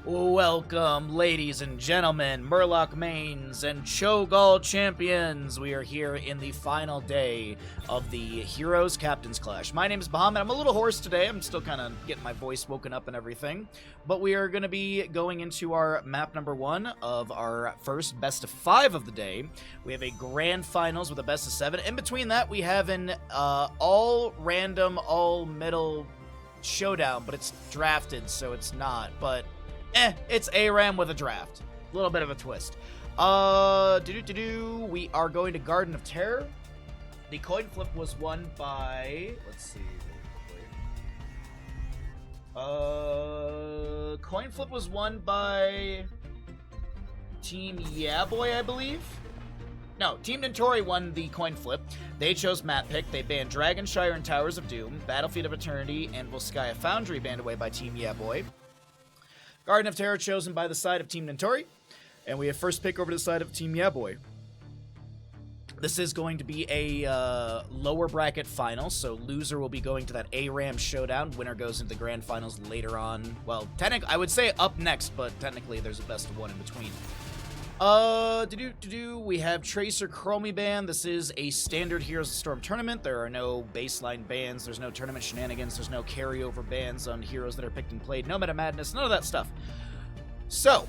Welcome, ladies and gentlemen, Murloc mains, and Cho'Gall champions. We are here in the final day of the Heroes Captains Clash. My name is Bahamut. I'm a little hoarse today. I'm still kind of getting my voice woken up and everything. But we are going to be going into our map number 1 of our first best of 5 of the day. We have a grand finals with a best of 7. In between that, we have an all random, all middle showdown, but it's drafted, so it's not. But it's ARAM with a draft. A little bit of a twist. We are going to Garden of Terror. The coin flip was won by, let's see. Coin flip was won by Team Yeah Boy, I believe. No, Team Nintori won the coin flip. They chose map pick. They banned Dragonshire and Towers of Doom, Battlefield of Eternity, and Volskaya Foundry banned away by Team Yeah Boy. Garden of Terror chosen by the side of Team Nintori, and we have first pick over to the side of Team Yeah Boy. This is going to be a lower bracket final, so loser will be going to that ARAM showdown. Winner goes into the grand finals later on. Well, technically, I would say up next, but technically there's a best of 1 in between. We have Tracer Chromie ban. This is a standard Heroes of Storm tournament. There are no baseline bans. There's no tournament shenanigans. There's no carryover bans on heroes that are picked and played. No meta madness. None of that stuff. So,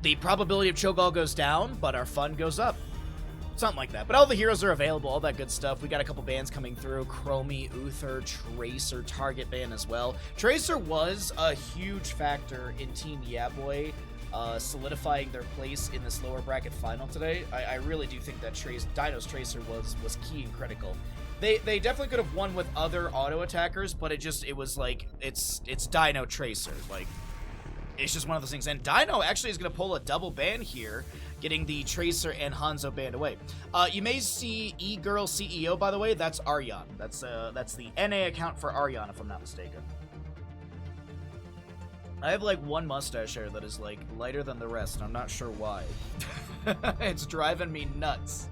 the probability of Cho'Gall goes down, but our fun goes up. Something like that. But all the heroes are available, all that good stuff. We got a couple bans coming through. Chromie, Uther, Tracer, Target ban as well. Tracer was a huge factor in Team Yeah Boy solidifying their place in this lower bracket final today. I really do think that Dino's Tracer was key and critical. They definitely could have won with other auto attackers, but it was like it's Dino Tracer. Like, it's just one of those things. And Dino actually is going to pull a double ban here, getting the Tracer and Hanzo banned away. You may see E-Girl CEO, by the way. That's Aryan. That's the NA account for Aryan, if I'm not mistaken. I have like one mustache hair that is like lighter than the rest, and I'm not sure why. It's driving me nuts.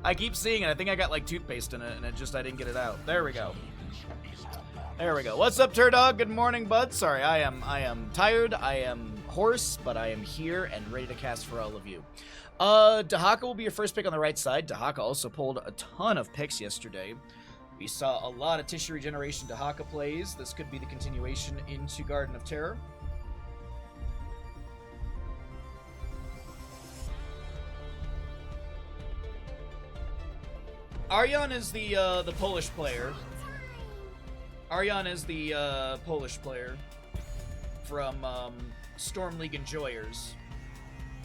I keep seeing it. I think I got like toothpaste in it, and I didn't get it out. There we go. There we go. What's up, Turdog? Good morning, bud. Sorry, I am tired. I am hoarse, but I am here and ready to cast for all of you. Dahaka will be your first pick on the right side. Dahaka also pulled a ton of picks yesterday. We saw a lot of tissue regeneration Dahaka plays. This could be the continuation into Garden of Terror. Aryan is the Polish player. Aryan is the Polish player from Storm League Enjoyers,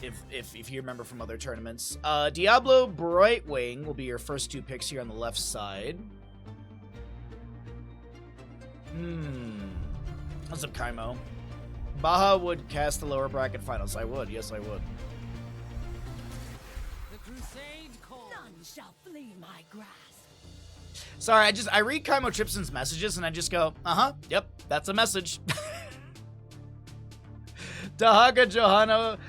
if you remember from other tournaments. Diablo Brightwing will be your first 2 picks here on the left side. What's up, Kaimo? Baha would cast the lower bracket finals. I would. Yes, I would. The crusade calls. None shall flee my grasp. Sorry, I read Kaimo Tripson's messages and I just go, yep, that's a message. Dahaka Johanna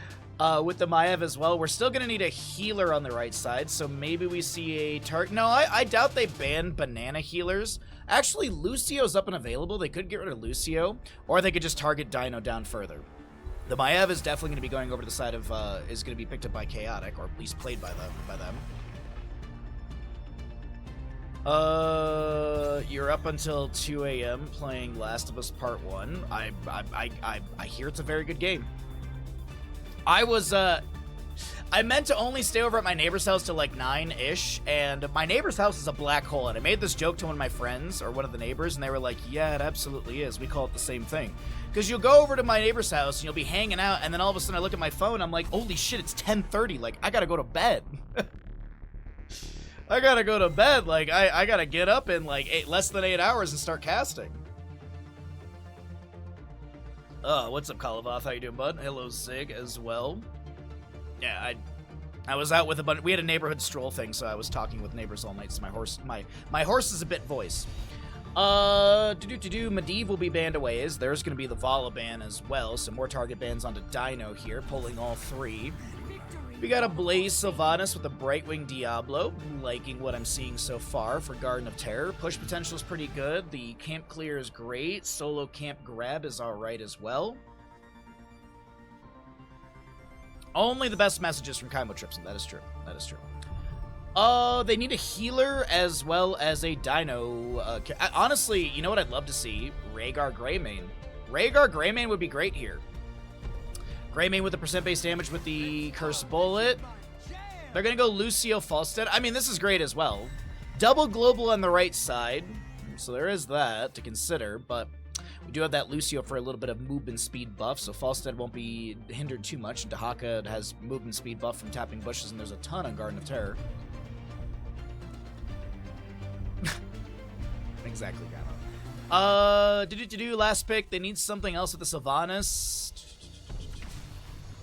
with the Maev as well. We're still going to need a healer on the right side, so maybe we see a target. No, I doubt they banned banana healers. Actually, Lucio's up and available. They could get rid of Lucio, or they could just target Dino down further. The Maev is definitely going to be going over to the side of, is going to be picked up by Chaotic, or at least played by them. You're up until 2 a.m. playing Last of Us Part 1. I hear it's a very good game. I meant to only stay over at my neighbor's house till like 9-ish, and my neighbor's house is a black hole, and I made this joke to one of my friends, or one of the neighbors, and they were like, yeah, it absolutely is. We call it the same thing. Because you'll go over to my neighbor's house, and you'll be hanging out, and then all of a sudden I look at my phone, I'm like, holy shit, it's 10:30, like, I gotta go to bed. I gotta go to bed, like, I gotta get up in like less than 8 hours and start casting. What's up, Kalavoth? How you doing, bud? Hello, Zig, as well. Yeah, I was out with a bunch. We had a neighborhood stroll thing, so I was talking with neighbors all night. So my horse is a bit voice. Medivh will be banned away. There's going to be the Vala ban as well. So more target bans onto Dino here, pulling all 3. Victory We got a Blaze Sylvanas with a Brightwing Diablo. Liking what I'm seeing so far for Garden of Terror. Push potential is pretty good. The camp clear is great. Solo camp grab is alright as well. Only the best messages from Kaimo Tripson. That is true. That is true. They need a healer as well as a dino. Honestly, you know what I'd love to see? Rhaegar Greymane. Rhaegar Greymane would be great here. Greymane with the percent-based damage with the Cursed Bullet. They're going to go Lucio Falstead. I mean, this is great as well. Double global on the right side. So there is that to consider, but we do have that Lucio for a little bit of movement speed buff, so Falstead won't be hindered too much. Dahaka has movement speed buff from tapping bushes, and there's a ton on Garden of Terror. Exactly, Gamma. Last pick. They need something else with the Sylvanas.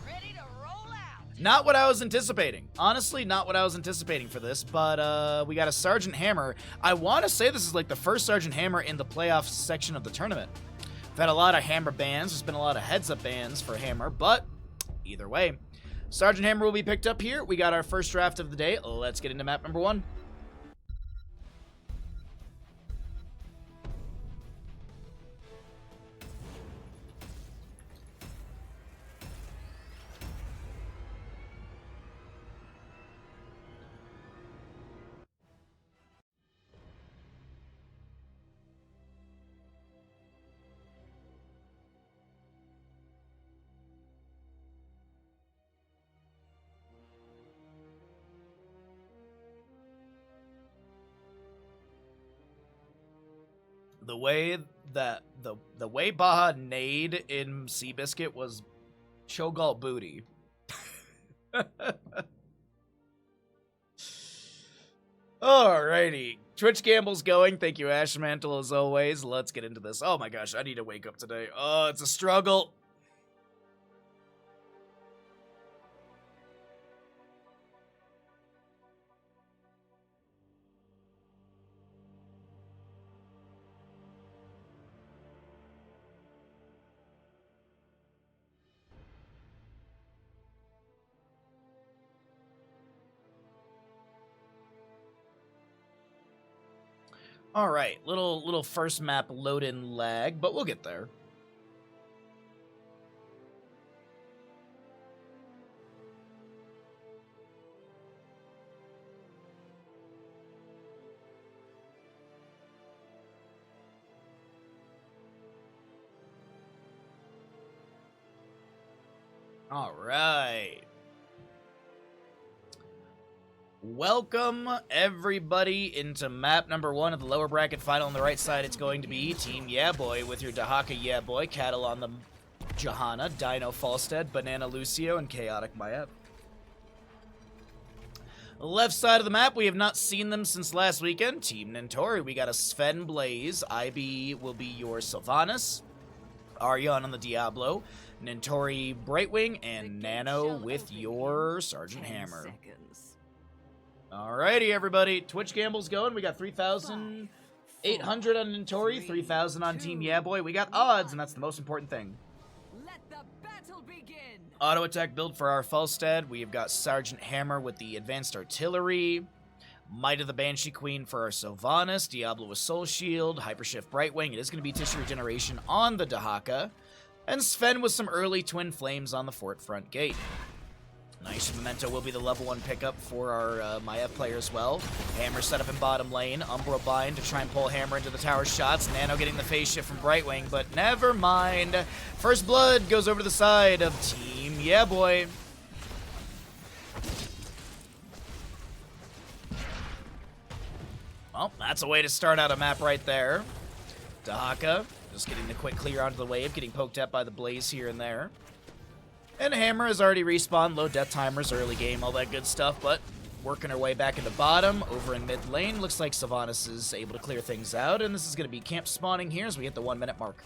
Ready to roll out. Not what I was anticipating. Honestly, not what I was anticipating for this, but we got a Sergeant Hammer. I want to say this is like the first Sergeant Hammer in the playoff section of the tournament. We've had a lot of Hammer bans. There's been a lot of heads-up bans for Hammer, but either way, Sergeant Hammer will be picked up here. We got our first draft of the day. Let's get into map number 1. The way that the way Baha nade in Seabiscuit was Cho'Gall booty. Alrighty. Twitch Gamble's going. Thank you, Ashmantle, as always. Let's get into this. Oh my gosh, I need to wake up today. Oh, it's a struggle. All right, little first map load-in lag, but we'll get there. All right. Welcome, everybody, into map number 1 of the lower bracket final. On the right side, it's going to be Team Yeah Boy with your Dahaka Yeah Boy, Cattle on the Johanna, Dino Falstead, Banana Lucio, and Chaotic Maya. Left side of the map, we have not seen them since last weekend. Team Nentori, we got a Sven Blaze. IB will be your Sylvanas. Aryan on the Diablo. Nentori Brightwing, and Nano with your Sergeant Hammer. Alrighty, everybody. Twitch Gamble's going. We got 3,800 on Nentori, 3,000 on Team Yeah Boy. We got odds, and that's the most important thing. Let the battle begin. Auto attack build for our Falstead. We have got Sergeant Hammer with the advanced artillery. Might of the Banshee Queen for our Sylvanas. Diablo with Soul Shield. Hypershift Brightwing. It is going to be tissue regeneration on the Dahaka. And Sven with some early Twin Flames on the Fort Front Gate. Nice. Memento will be the level 1 pickup for our Maya player as well. Hammer set up in bottom lane. Umbra Bind to try and pull Hammer into the tower shots. Nano getting the phase shift from Brightwing, but never mind. First blood goes over to the side of Team Yeah Boy. Well, that's a way to start out a map right there. Dahaka just getting the quick clear onto the wave, getting poked at by the Blaze here and there. And Hammer has already respawned, low death timers, early game, all that good stuff, but working our way back into bottom, over in mid lane. Looks like Sylvanas is able to clear things out, and this is going to be camp spawning here as we hit the 1 minute mark.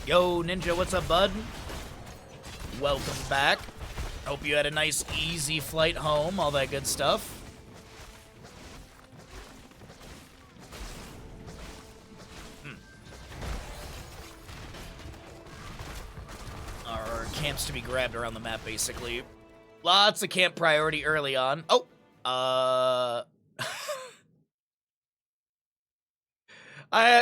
Yo, Ninja, what's up, bud? Welcome back. Hope you had a nice, easy flight home, all that good stuff. camps to be grabbed around the map, basically. Lots of camp priority early on. Oh,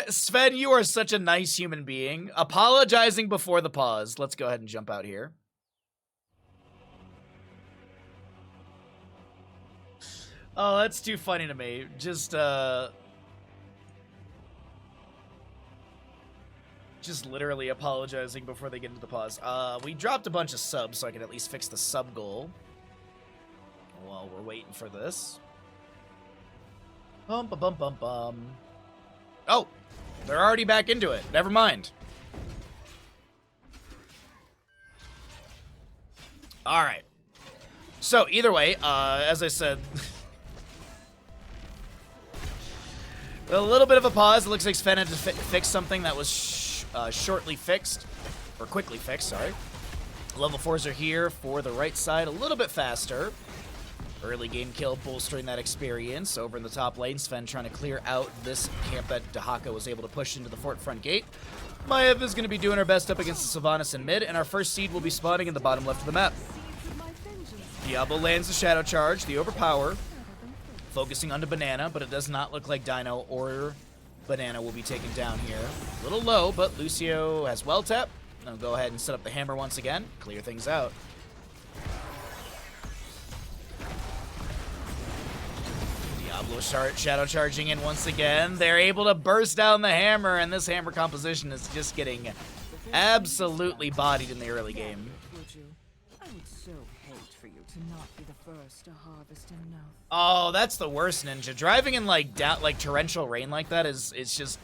Sven, you are such a nice human being. Apologizing before the pause. Let's go ahead and jump out here. Oh, that's too funny to me. Just literally apologizing before they get into the pause. We dropped a bunch of subs so I can at least fix the sub goal while we're waiting for this. Bum, bum, bum, bum, bum. Oh, they're already back into it. Never mind. All right. So either way, as I said, a little bit of a pause. It looks like Sven had to fix something that was shortly fixed, or quickly fixed, sorry. Level 4s are here for the right side, a little bit faster. Early game kill, bolstering that experience. Over in the top lane, Sven trying to clear out this camp that Dahaka was able to push into the fort front gate. Maev is going to be doing her best up against the Sylvanas in mid, and our first seed will be spawning in the bottom left of the map. Diablo lands the Shadow Charge, the Overpower, focusing onto Banana, but it does not look like Dino or Banana will be taken down here. A little low, but Lucio has well tap. I'll go ahead and set up the hammer once again, clear things out. Diablo Shadow charging in once again. They're able to burst down the hammer, and this hammer composition is just getting absolutely bodied in the early game. I would so hate for you to not be the first to harvest enough. Oh, that's the worst, Ninja. Driving in like torrential rain like that it's just,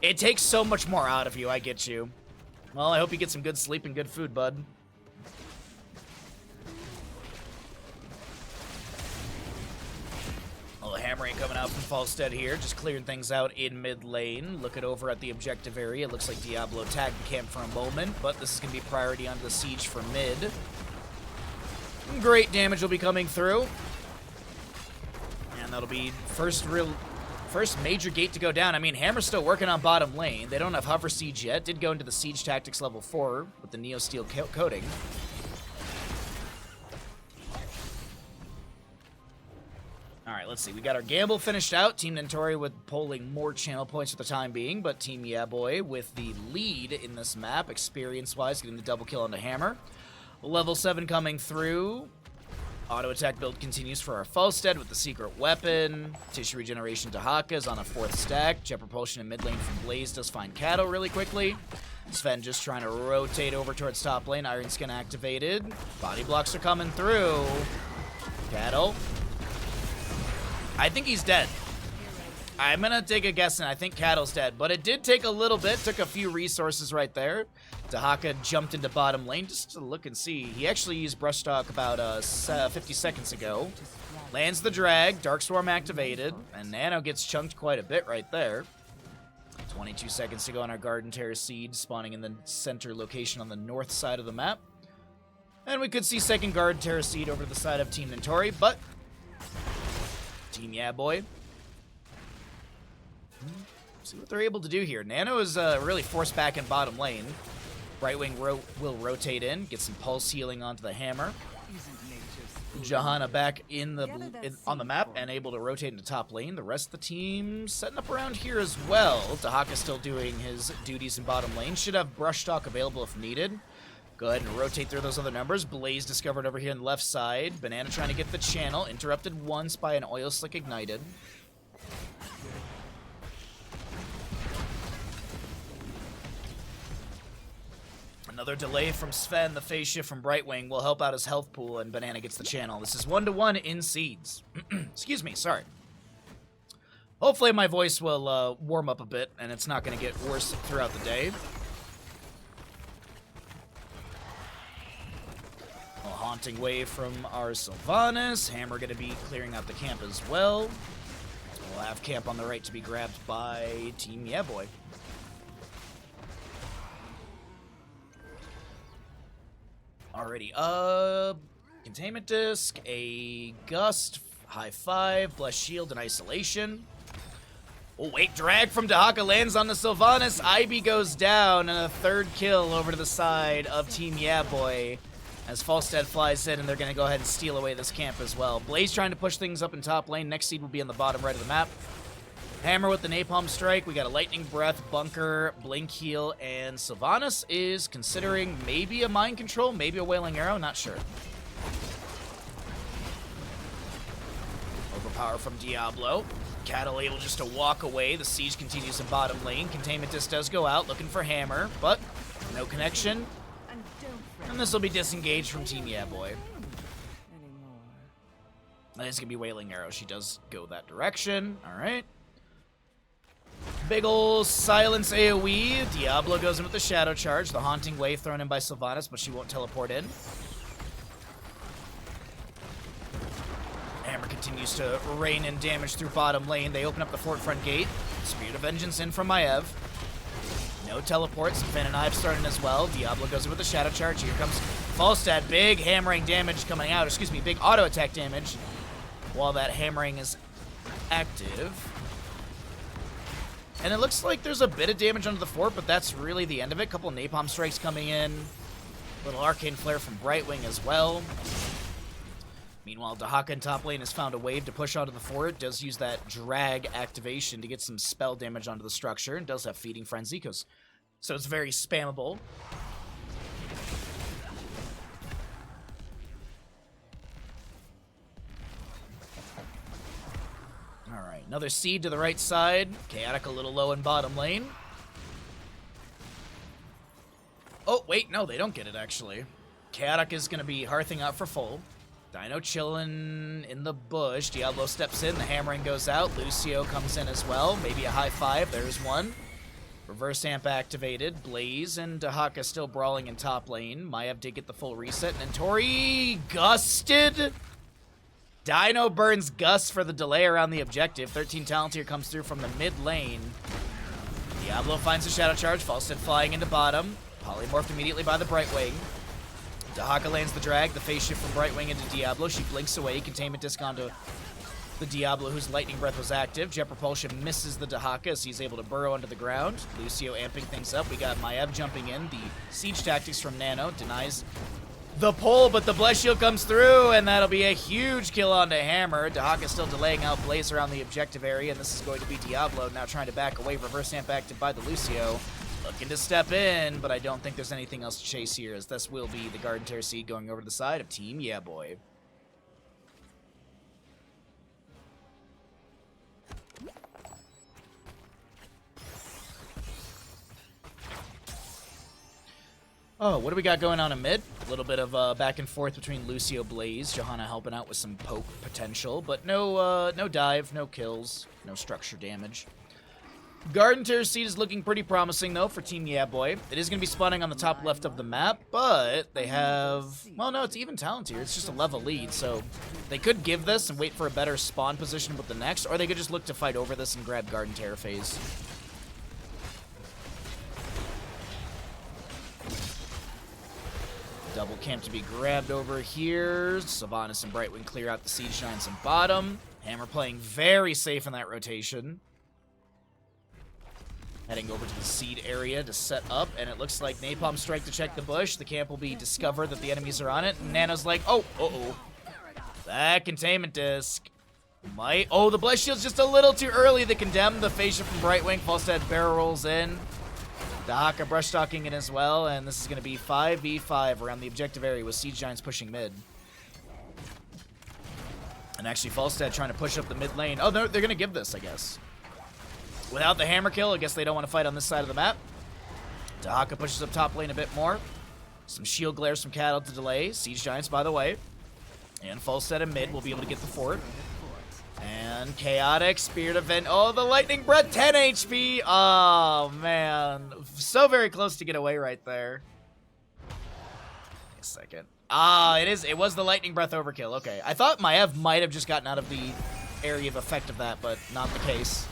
it takes so much more out of you. I get you. Well, I hope you get some good sleep and good food, bud. Well, the hammer ain't coming out from Falstead here, just clearing things out in mid lane. Looking over at the objective area, it looks like Diablo tagged the camp for a moment, but this is going to be priority onto the siege for mid. Great damage will be coming through. And that'll be first major gate to go down. I mean, Hammer's still working on bottom lane. They don't have Hover Siege yet. Did go into the Siege Tactics level 4 with the Neo Steel coating. Alright, let's see. We got our gamble finished out. Team Nentori with pulling more channel points for the time being, but Team Yeah Boy with the lead in this map, experience-wise, getting the double kill on the Hammer. Level 7 coming through. Auto attack build continues for our Falstead with the secret weapon. Tissue regeneration to Haka is on a 4th stack. Jet propulsion in mid lane from Blaze does find Cattle really quickly. Sven just trying to rotate over towards top lane. Iron Skin activated. Body blocks are coming through. Cattle. I think he's dead. I'm gonna take a guess, and I think Cattle's dead. But it did take a little bit, took a few resources right there. Dahaka jumped into bottom lane just to look and see. He actually used Brush Talk about 50 seconds ago. Lands the drag, Darkstorm activated, and Nano gets chunked quite a bit right there. 22 seconds to go on our Garden Terror Seed, spawning in the center location on the north side of the map. And we could see second Garden Terror Seed over to the side of Team Nentori, but Team Yeah Boy. See what they're able to do here. Nano is really forced back in bottom lane. Brightwing will rotate in, get some pulse healing onto the hammer. Johanna back on the map and able to rotate into top lane. The rest of the team setting up around here as well. Dahaka still doing his duties in bottom lane. Should have Brush Talk available if needed. Go ahead and rotate through those other numbers. Blaze discovered over here on the left side. Banana trying to get the channel. Interrupted once by an Oil Slick ignited. Another delay from Sven. The phase shift from Brightwing will help out his health pool, and Banana gets the channel. This is 1-1 in seeds. Excuse me, sorry. Hopefully my voice will warm up a bit, and it's not going to get worse throughout the day. A haunting wave from our Sylvanas. Hammer going to be clearing out the camp as well. We'll have camp on the right to be grabbed by Team Yeah Boy. Alrighty, Containment Disc, a Gust, High 5, Bless Shield, and Isolation. Oh, wait, drag from Dahaka lands on the Sylvanas. Ivy goes down, and a third kill over to the side of Team Yeah Boy as Falstad flies in, and they're going to go ahead and steal away this camp as well. Blaze trying to push things up in top lane. Next seed will be on the bottom right of the map. Hammer with the Napalm Strike. We got a Lightning Breath, Bunker, Blink Heal, and Sylvanas is considering maybe a Mind Control, maybe a Wailing Arrow, not sure. Overpower from Diablo. Cattle able just to walk away. The siege continues in bottom lane. Containment Disc does go out, looking for Hammer, but no connection. And this will be disengaged from Team Yeah Boy. That is going to be Wailing Arrow. She does go that direction. All right. Big ol' silence AoE. Diablo goes in with the Shadow Charge. The Haunting Wave thrown in by Sylvanas, but she won't teleport in. Hammer continues to rain in damage through bottom lane. They open up the fort front gate. Spirit of Vengeance in from Maiev. No teleports. Fan and Ive starting as well. Diablo goes in with the Shadow Charge. Here comes Falstad. Big hammering damage coming out. Excuse me, big auto attack damage while that hammering is active. And it looks like there's a bit of damage under the fort, but that's really the end of it. Couple Napalm Strikes coming in. Little Arcane Flare from Brightwing as well. Meanwhile, Dahaka in top lane has found a wave to push onto the fort. Does use that drag activation to get some spell damage onto the structure. And does have Feeding Frenzy, so it's very spammable. Alright, another seed to the right side. Chaotic a little low in bottom lane. Oh, wait, no, they don't get it, actually. Chaotic is going to be hearthing out for full. Dino chilling in the bush. Diablo steps in. The hammering goes out. Lucio comes in as well. Maybe a high five. There's one. Reverse amp activated. Blaze and Dahaka still brawling in top lane. Maiev did get the full reset. And Tori gusted. Dino burns Gus for the delay around the objective. 13 Talent here comes through from the mid lane. Diablo finds a Shadow Charge. Falstad flying into bottom. Polymorphed immediately by the Brightwing. Dahaka lands the drag, the phase shift from Brightwing into Diablo. She blinks away, Containment Disc onto the Diablo, whose Lightning Breath was active. Jet Propulsion misses the Dahaka as he's able to burrow under the ground. Lucio amping things up. We got Maiev jumping in. The Siege Tactics from Nano denies the pull, but the Bless Shield comes through, and that'll be a huge kill onto Hammer. Dahaka still delaying out Blaze around the objective area, and this is going to be Diablo now trying to back away. Reverse amp active by the Lucio. Looking to step in, but I don't think there's anything else to chase here, as this will be the Garden Tear Seed going over to the side of Team Yeah Boy. Oh, what do we got going on in mid? A little bit of back and forth between Lucio Blaze. Johanna helping out with some poke potential, but no dive, no kills, no structure damage. Garden Tear Seed is looking pretty promising, though, for Team Yeah Boy. It is going to be spawning on the top left of the map, but they have... Well, no, it's even talent here. It's just a level lead, so they could give this and wait for a better spawn position with the next, or they could just look to fight over this and grab Garden Tear phase. Double camp to be grabbed over here. Sylvanas and Brightwing clear out the Siege Giants in bottom. Hammer playing very safe in that rotation. Heading over to the seed area to set up, and it looks like Napalm Strike to check the bush. The camp will be discovered that the enemies are on it, and Nano's like, oh, uh-oh. That Containment Disc might... Oh, the Bless Shield's just a little too early. The Condemn, the phase shift from Brightwing. Falstad barrel rolls in. Dahaka brush stalking in as well, and this is going to be 5v5 around the objective area with Siege Giants pushing mid. And actually, Falstad trying to push up the mid lane. Oh, they're going to give this, I guess. Without the hammer kill, I guess they don't want to fight on this side of the map. Dahaka pushes up top lane a bit more. Some shield glares from Cattle to delay. Siege Giants, by the way. And Falstad in mid will be able to get the fort. And Chaotic, Spirit Event. Oh, the Lightning Breath, 10 HP. Oh, man. So very close to get away right there. A second. Ah, it was the Lightning Breath overkill. Okay. I thought Maiev might have just gotten out of the area of effect of that, but not the case.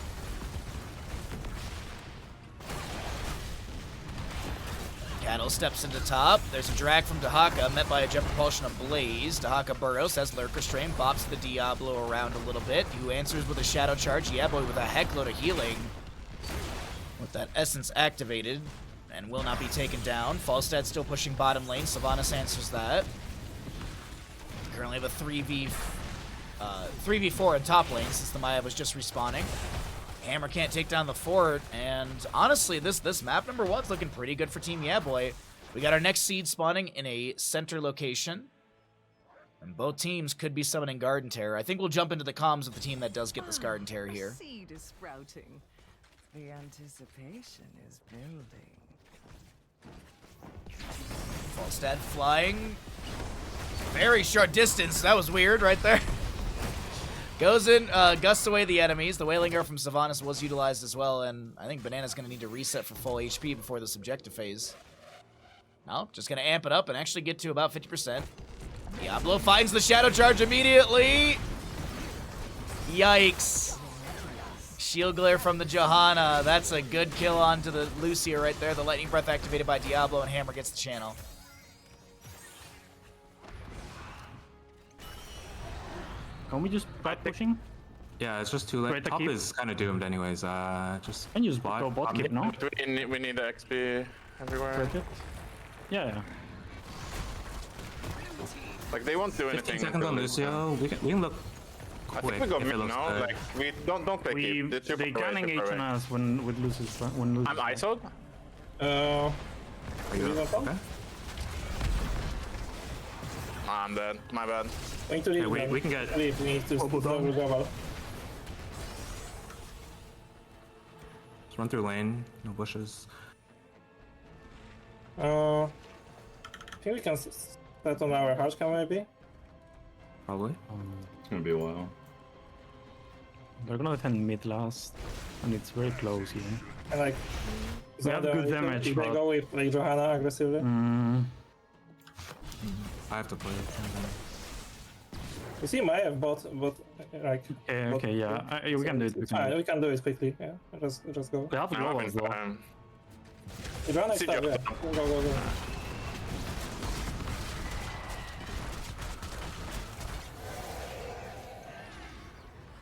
Battle steps into top. There's a drag from Dahaka, met by a jet propulsion of Blaze. Dahaka burrows, has Lurk Restrain, bops the Diablo around a little bit, who answers with a Shadow Charge. Yeah, boy, with a heckload of healing. With that Essence activated, and will not be taken down. Falstad still pushing bottom lane. Sylvanas answers that. Currently have a 3v4 in top lane since the Maya was just respawning. Hammer can't take down the fort, and honestly, this map number 1's looking pretty good for Team Yaboy. We got our next seed spawning in a center location, and both teams could be summoning Garden Terror. I think we'll jump into the comms of the team that does get this Garden Terror here. Seed is sprouting. The anticipation is building. Falstad flying. Very short distance. That was weird right there. Goes in, gusts away the enemies. The Wailing Arrow from Sylvanas was utilized as well, and I think Banana's going to need to reset for full HP before this objective phase. No, just going to amp it up and actually get to about 50%. Diablo finds the Shadow Charge immediately. Yikes. Shield Glare from the Johanna. That's a good kill onto the Lucia right there. The Lightning Breath activated by Diablo, and Hammer gets the channel. Can we just back pushing? Yeah, it's just too late. Right, Top keep. is kind of doomed anyways. Just Can you just go bot keep now? We need the XP everywhere. Break it? Yeah. Like they won't do 15 anything. seconds on Lucio. We can look I quick think we go if it mid looks now. good. Like we don't play keep. They gunning H on us when with Lucy's when Lucy's. I'm ISO'd. Are you okay? I'm dead. My bad. Okay, we can get Just run through lane, no bushes. I think we can start on our house cam maybe. Probably. It's gonna be a while. They're gonna defend mid last, and it's very close here. And like, We have good damage, If they but- go with like Johanna aggressively. I have to play it. You see, might have bot, like. Okay, yeah, we can do it. It's fine. We can do it quickly. Yeah, just go. We have to go as well. Johanna next See time. Yeah, go.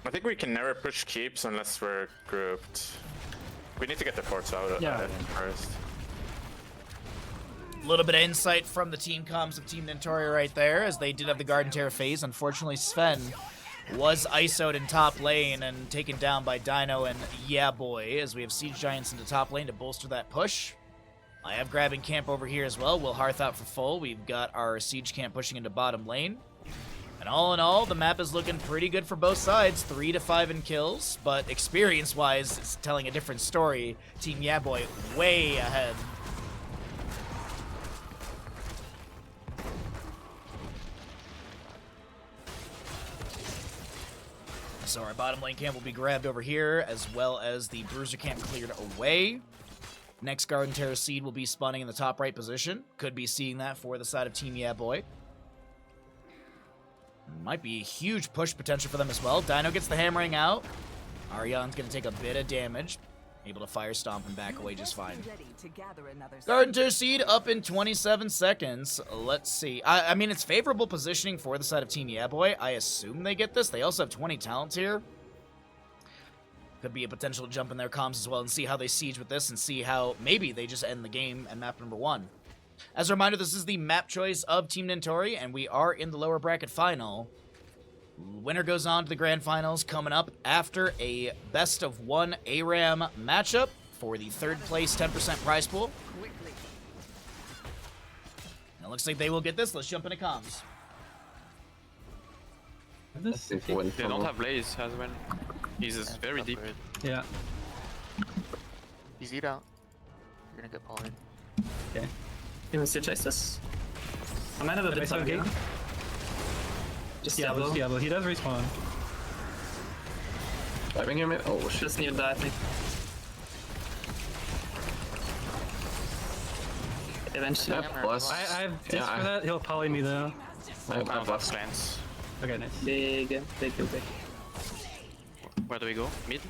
I think we can never push keeps unless we're grouped. We need to get the forts out Yeah. first. A little bit of insight from the team comms of Team Nintoria right there, as they did have the Garden Terror phase. Unfortunately, Sven was ISO'd in top lane and taken down by Dino and Yeah Boy, as we have Siege Giants into top lane to bolster that push. I have grabbing camp over here as well. Will Hearth out for full. We've got our Siege camp pushing into bottom lane. And all in all, the map is looking pretty good for both sides. 3 to 5 in kills, but experience-wise, it's telling a different story. Team Yeah Boy way ahead. So our bottom lane camp will be grabbed over here, as well as the Bruiser camp cleared away. Next Garden Terror seed will be spawning in the top right position. Could be seeing that for the side of Team Yeah Boy. Might be a huge push potential for them as well. Dino gets the hammering out. Arion's going to take a bit of damage. Able to fire stomp and back away just fine. Garden Terror seed up in 27 seconds. Let's see. I mean, it's favorable positioning for the side of Team Yeah Boy. I assume they get this. They also have 20 talents here. Could be a potential jump in their comms as well and see how they siege with this and see how maybe they just end the game at map number 1. As a reminder, this is the map choice of Team Nintori, and we are in the lower bracket final. Winner goes on to the grand finals coming up after a best of 1 ARAM matchup for the 3rd place 10% prize pool. And it looks like they will get this. Let's jump into comms. They don't have Blaze as well. He's very deep. Yeah. He's eat out. You're gonna get pulled in. Okay. You want to chase this? I might have a bit of game. Just Diablo. Diablo, he does respawn. Diving him. Oh, just need to die, I think. Eventually. I have tips for that. He'll poly me though. I have left plans. Okay, nice. Big. Where do we go? Mid?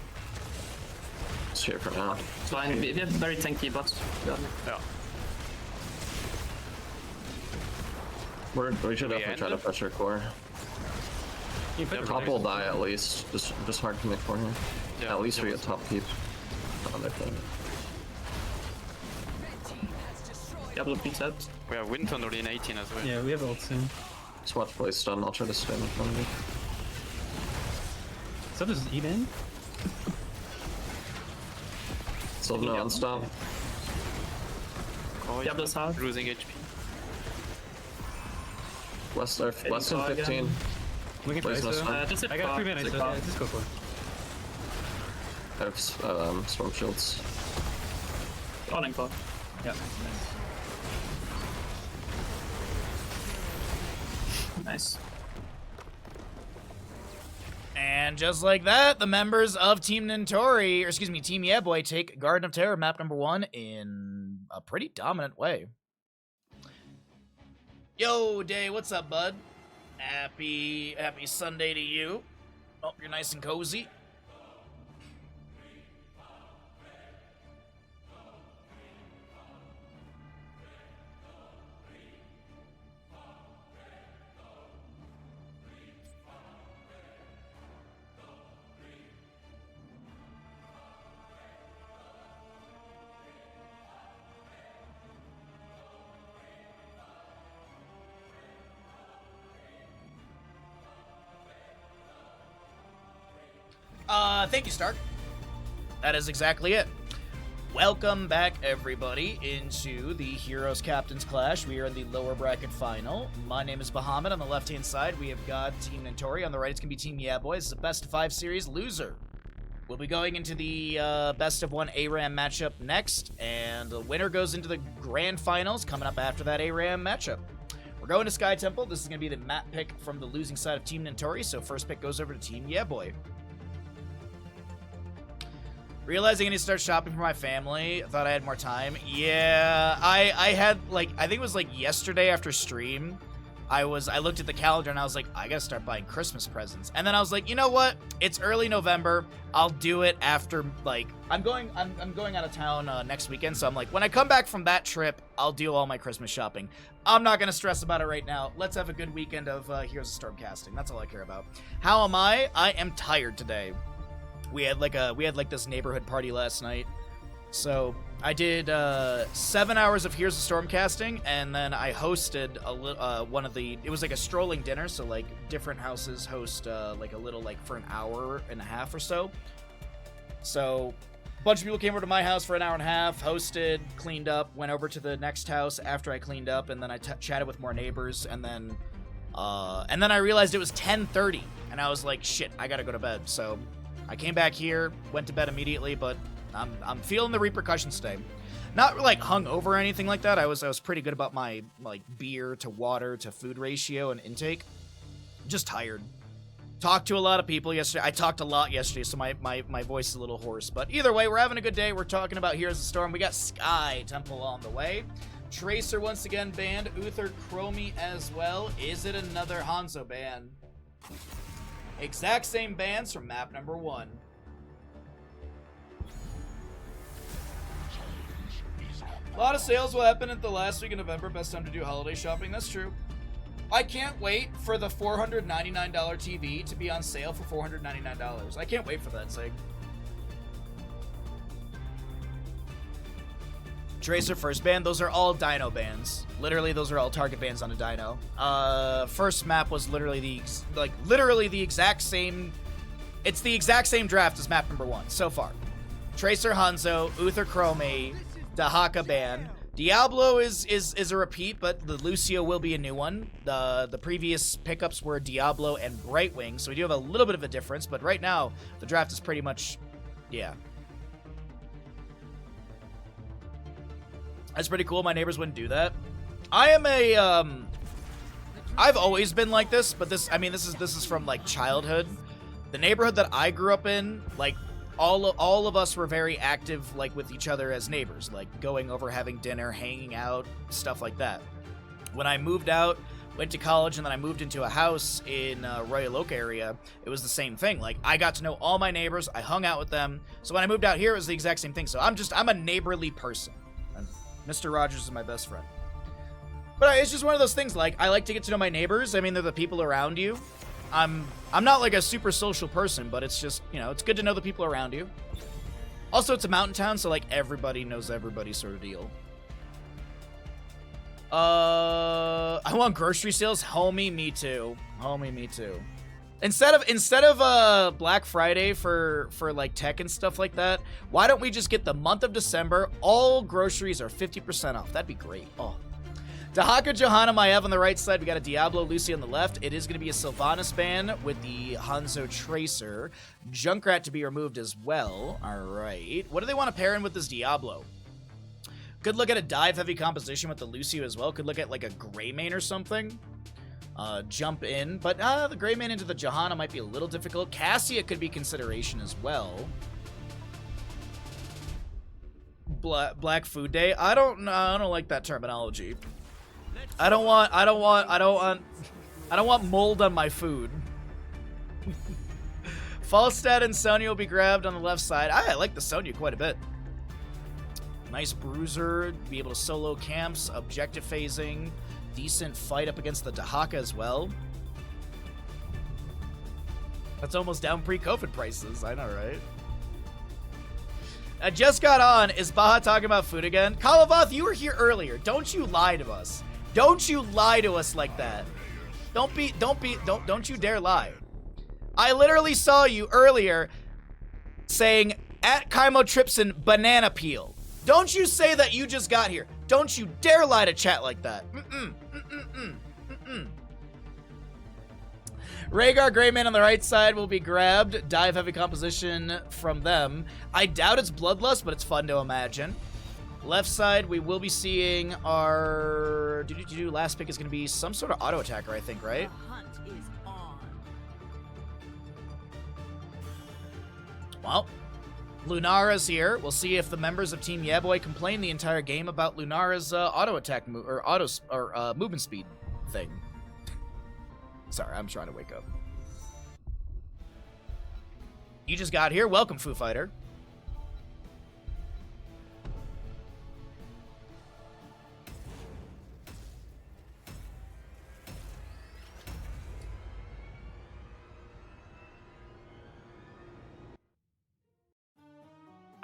It's here for now. It's fine. We have very tanky bots. Yeah. We should definitely try to pressure core. Top will die at least. Just hard to make for here. Yeah, At least we get top keep on their thing. Diablo beats out. We have wind tunnel in 18 as well. Yeah, we have ult soon. Just watch play stun. I'll try to stand in front of you. So does eat in? Still no unstop. Oh, Diablo's hard. losing HP. Less than 15. We can try Plays no so. stun. Just hit I got 3 far, minutes, hit so far. yeah, just go for it. I have storm shields. Calling for. Yeah. Nice. And just like that, the members of Team Nintori, or excuse me, Team Yeah Boy, take Garden of Terror map number 1 in a pretty dominant way. Yo, Day, what's up, bud? Happy Sunday to you. Hope you're nice and cozy. Thank you, Stark. That is exactly it. Welcome back, everybody, into the Heroes Captains Clash. We are in the lower bracket final. My name is Bahamut. On the left-hand side, we have got Team Nintori. On the right, it's going to be Team Yeah Boy. This is a best-of-5 series loser. We'll be going into the best-of-1 ARAM matchup next, and the winner goes into the grand finals coming up after that ARAM matchup. We're going to Sky Temple. This is going to be the map pick from the losing side of Team Nintori, so first pick goes over to Team Yeah Boy. Realizing I need to start shopping for my family. I thought I had more time. Yeah, I had, like, I think it was, like, yesterday after stream. I looked at the calendar and I was like, I gotta start buying Christmas presents. And then I was like, you know what? It's early November. I'll do it after, like, I'm going out of town next weekend. So I'm like, when I come back from that trip, I'll do all my Christmas shopping. I'm not gonna stress about it right now. Let's have a good weekend of Heroes of Storm casting. That's all I care about. How am I? I am tired today. We had like this neighborhood party last night. So I did 7 hours of Heroes of Storm casting, and then I hosted one of the, it was like a strolling dinner, so like different houses host like a little, like for an hour and a half or so. So a bunch of people came over to my house for an hour and a half, hosted, cleaned up, went over to the next house after I cleaned up, and then I chatted with more neighbors, and then I realized it was 10:30, and I was like, shit, I gotta go to bed. So I came back here, went to bed immediately, but I'm feeling the repercussions today. Not like hungover or anything like that. I was pretty good about my like beer to water to food ratio and intake. Just tired. Talked to a lot of people yesterday. I talked a lot yesterday, so my voice is a little hoarse. But either way, we're having a good day. We're talking about Heroes of Storm. We got Sky Temple on the way. Tracer once again banned. Uther Chromie as well. Is it another Hanzo ban? Exact same bans from map number 1. A lot of sales will happen at the last week of November. Best time to do holiday shopping. That's true. I can't wait for the $499 TV to be on sale for $499. I can't wait for that, Sig. Tracer first ban. Those are all Dino bans. Literally, those are all target bans on a Dino. First map was literally the exact same. It's the exact same draft as map number 1 so far. Tracer Hanzo, Uther Chromie, Dahaka ban. Diablo is a repeat, but the Lucio will be a new one. The previous pickups were Diablo and Brightwing, so we do have a little bit of a difference. But right now, the draft is pretty much, yeah. That's pretty cool. My neighbors wouldn't do that. I am a, I've always been like this, but this is from, like, childhood. The neighborhood that I grew up in, like, all of us were very active, like, with each other as neighbors, like, going over, having dinner, hanging out, stuff like that. When I moved out, went to college, and then I moved into a house in Royal Oak area, it was the same thing. Like, I got to know all my neighbors, I hung out with them, so when I moved out here, it was the exact same thing. So I'm a neighborly person. Mr. Rogers is my best friend. But it's just one of those things, like, I like to get to know my neighbors. I mean, they're the people around you. I'm not like a super social person, but it's just, you know, it's good to know the people around you. Also, it's a mountain town, so, like, everybody knows everybody sort of deal. I want grocery sales. Homie, me too. Homie, me too. Instead of Black Friday for like tech and stuff like that, why don't we just get the month of December? All groceries are 50% off. That'd be great. Oh. Dahaka Johanna Maev on the right side. We got a Diablo Lucy on the left. It is going to be a Sylvanas ban with the Hanzo Tracer. Junkrat to be removed as well. All right. What do they want to pair in with this Diablo? Could look at a dive-heavy composition with the Lucio as well. Could look at like a Greymane or something. Jump in. But the Greymane into the Johanna might be a little difficult. Cassia could be consideration as well. Black Food Day. I don't like that terminology. I don't want mold on my food. Falstad and Sonya will be grabbed on the left side. I like the Sonya quite a bit. Nice bruiser, be able to solo camps, objective phasing, decent fight up against the Dahaka as well. That's almost down pre-COVID prices, I know, right? I just got on. Is Baha talking about food again? Kalavoth, you were here earlier. Don't you lie to us. Don't you lie to us like that. Don't you dare lie. I literally saw you earlier saying at Chymotripsin banana peel. Don't you say that you just got here. Don't you dare lie to chat like that. Rhaegar Greymane on the right side will be grabbed. Dive heavy composition from them. I doubt it's Bloodlust, but it's fun to imagine. Left side, we will be seeing our... Last pick is going to be some sort of auto attacker, I think, right? The hunt is on. Well, Lunara's here. We'll see if the members of Team Yaboy complain the entire game about Lunara's auto attack movement speed thing. Sorry, I'm trying to wake up. You just got here. Welcome, Foo Fighter.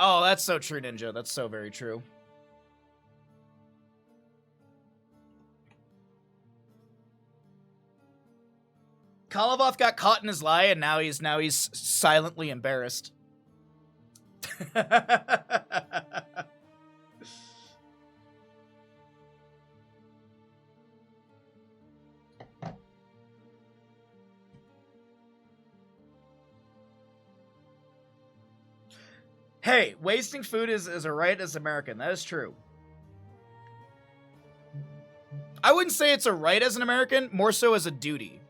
Oh, that's so true, Ninja. That's so very true. Kalavoth got caught in his lie, and now he's silently embarrassed. Hey, wasting food is a right as American. That is true. I wouldn't say it's a right as an American, more so as a duty.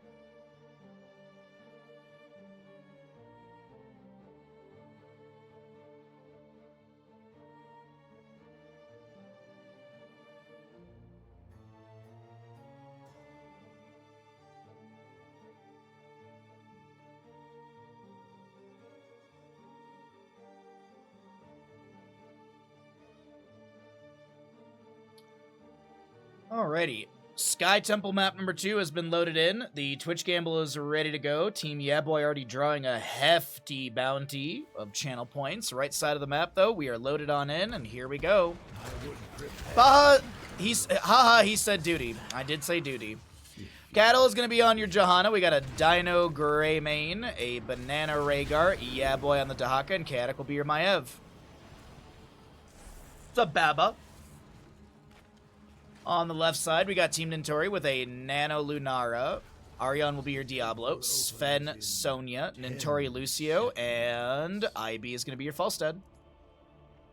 Alrighty. Sky Temple map number 2 has been loaded in. The Twitch Gamble is ready to go. Team Yaboy already drawing a hefty bounty of channel points. Right side of the map, though, we are loaded on in, and here we go. Baha, he said duty. I did say duty. Cattle is going to be on your Johanna. We got a Dino Greymane, a Banana Rhaegar, Yaboy on the Dahaka, and Chaotic will be your Maev. What's up, Baba? On the left side, we got Team Nintori with a Nano Lunara. Arion will be your Diablo. Sven, Sonya, Nintori, Lucio, and IB is going to be your Falstad.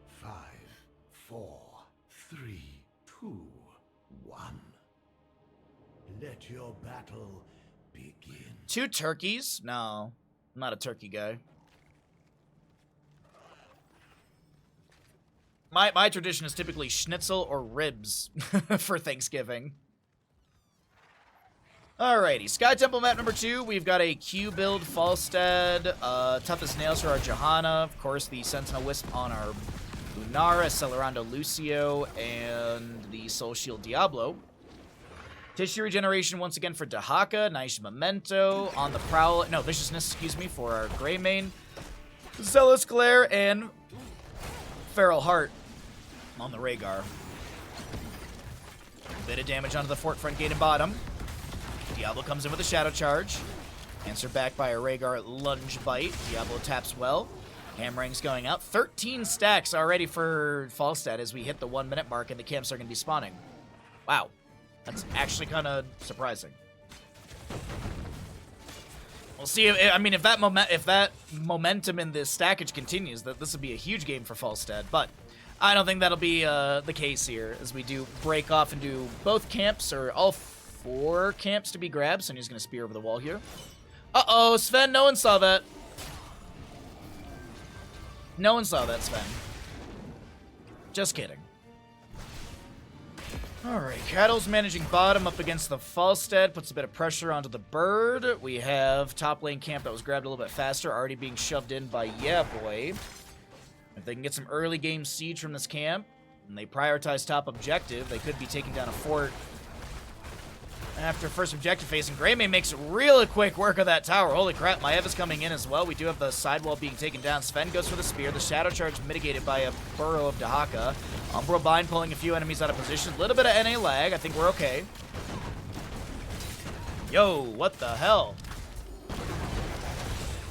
5, 4, 3, 2, 1. Let your battle begin. 2 turkeys? No, I'm not a turkey guy. My tradition is typically schnitzel or ribs for Thanksgiving. Alrighty, Sky Temple map number 2. We've got a Q build Falstad, Toughest Nails for our Johanna, of course the Sentinel Wisp on our Lunara, Celerando Lucio, and the Soul Shield Diablo. Tissue regeneration once again for Dahaka. Nice memento on the prowl. No, viciousness, excuse me, for our Greymane. Zealous Glare and Feral Heart on the Rhaegar. Bit of damage onto the fort front gate and bottom. Diablo comes in with a Shadow Charge. Answered back by a Rhaegar Lunge Bite. Diablo taps well. Hammering's going out. 13 stacks already for Falstad as we hit the 1 minute mark and the camps are going to be spawning. Wow. That's actually kind of surprising. We'll see. If that momentum in this stackage continues, that this would be a huge game for Falstad. But I don't think that'll be the case here, as we do break off and do both camps, or all 4 camps to be grabbed. So he's going to spear over the wall here. Uh-oh, Sven, no one saw that. No one saw that, Sven. Just kidding. Alright, Cattle's managing bottom up against the Falstad. Puts a bit of pressure onto the bird. We have top lane camp that was grabbed a little bit faster, already being shoved in by Yeah Boy. If they can get some early game siege from this camp, and they prioritize top objective, they could be taking down a fort after first objective phase. And Greymane makes really quick work of that tower. Holy crap, Maiev is coming in as well. We do have the sidewall being taken down. Sven goes for the spear. The Shadow Charge mitigated by a burrow of Dahaka. Umbral Bind pulling a few enemies out of position. A little bit of NA lag. I think we're okay. Yo, what the hell?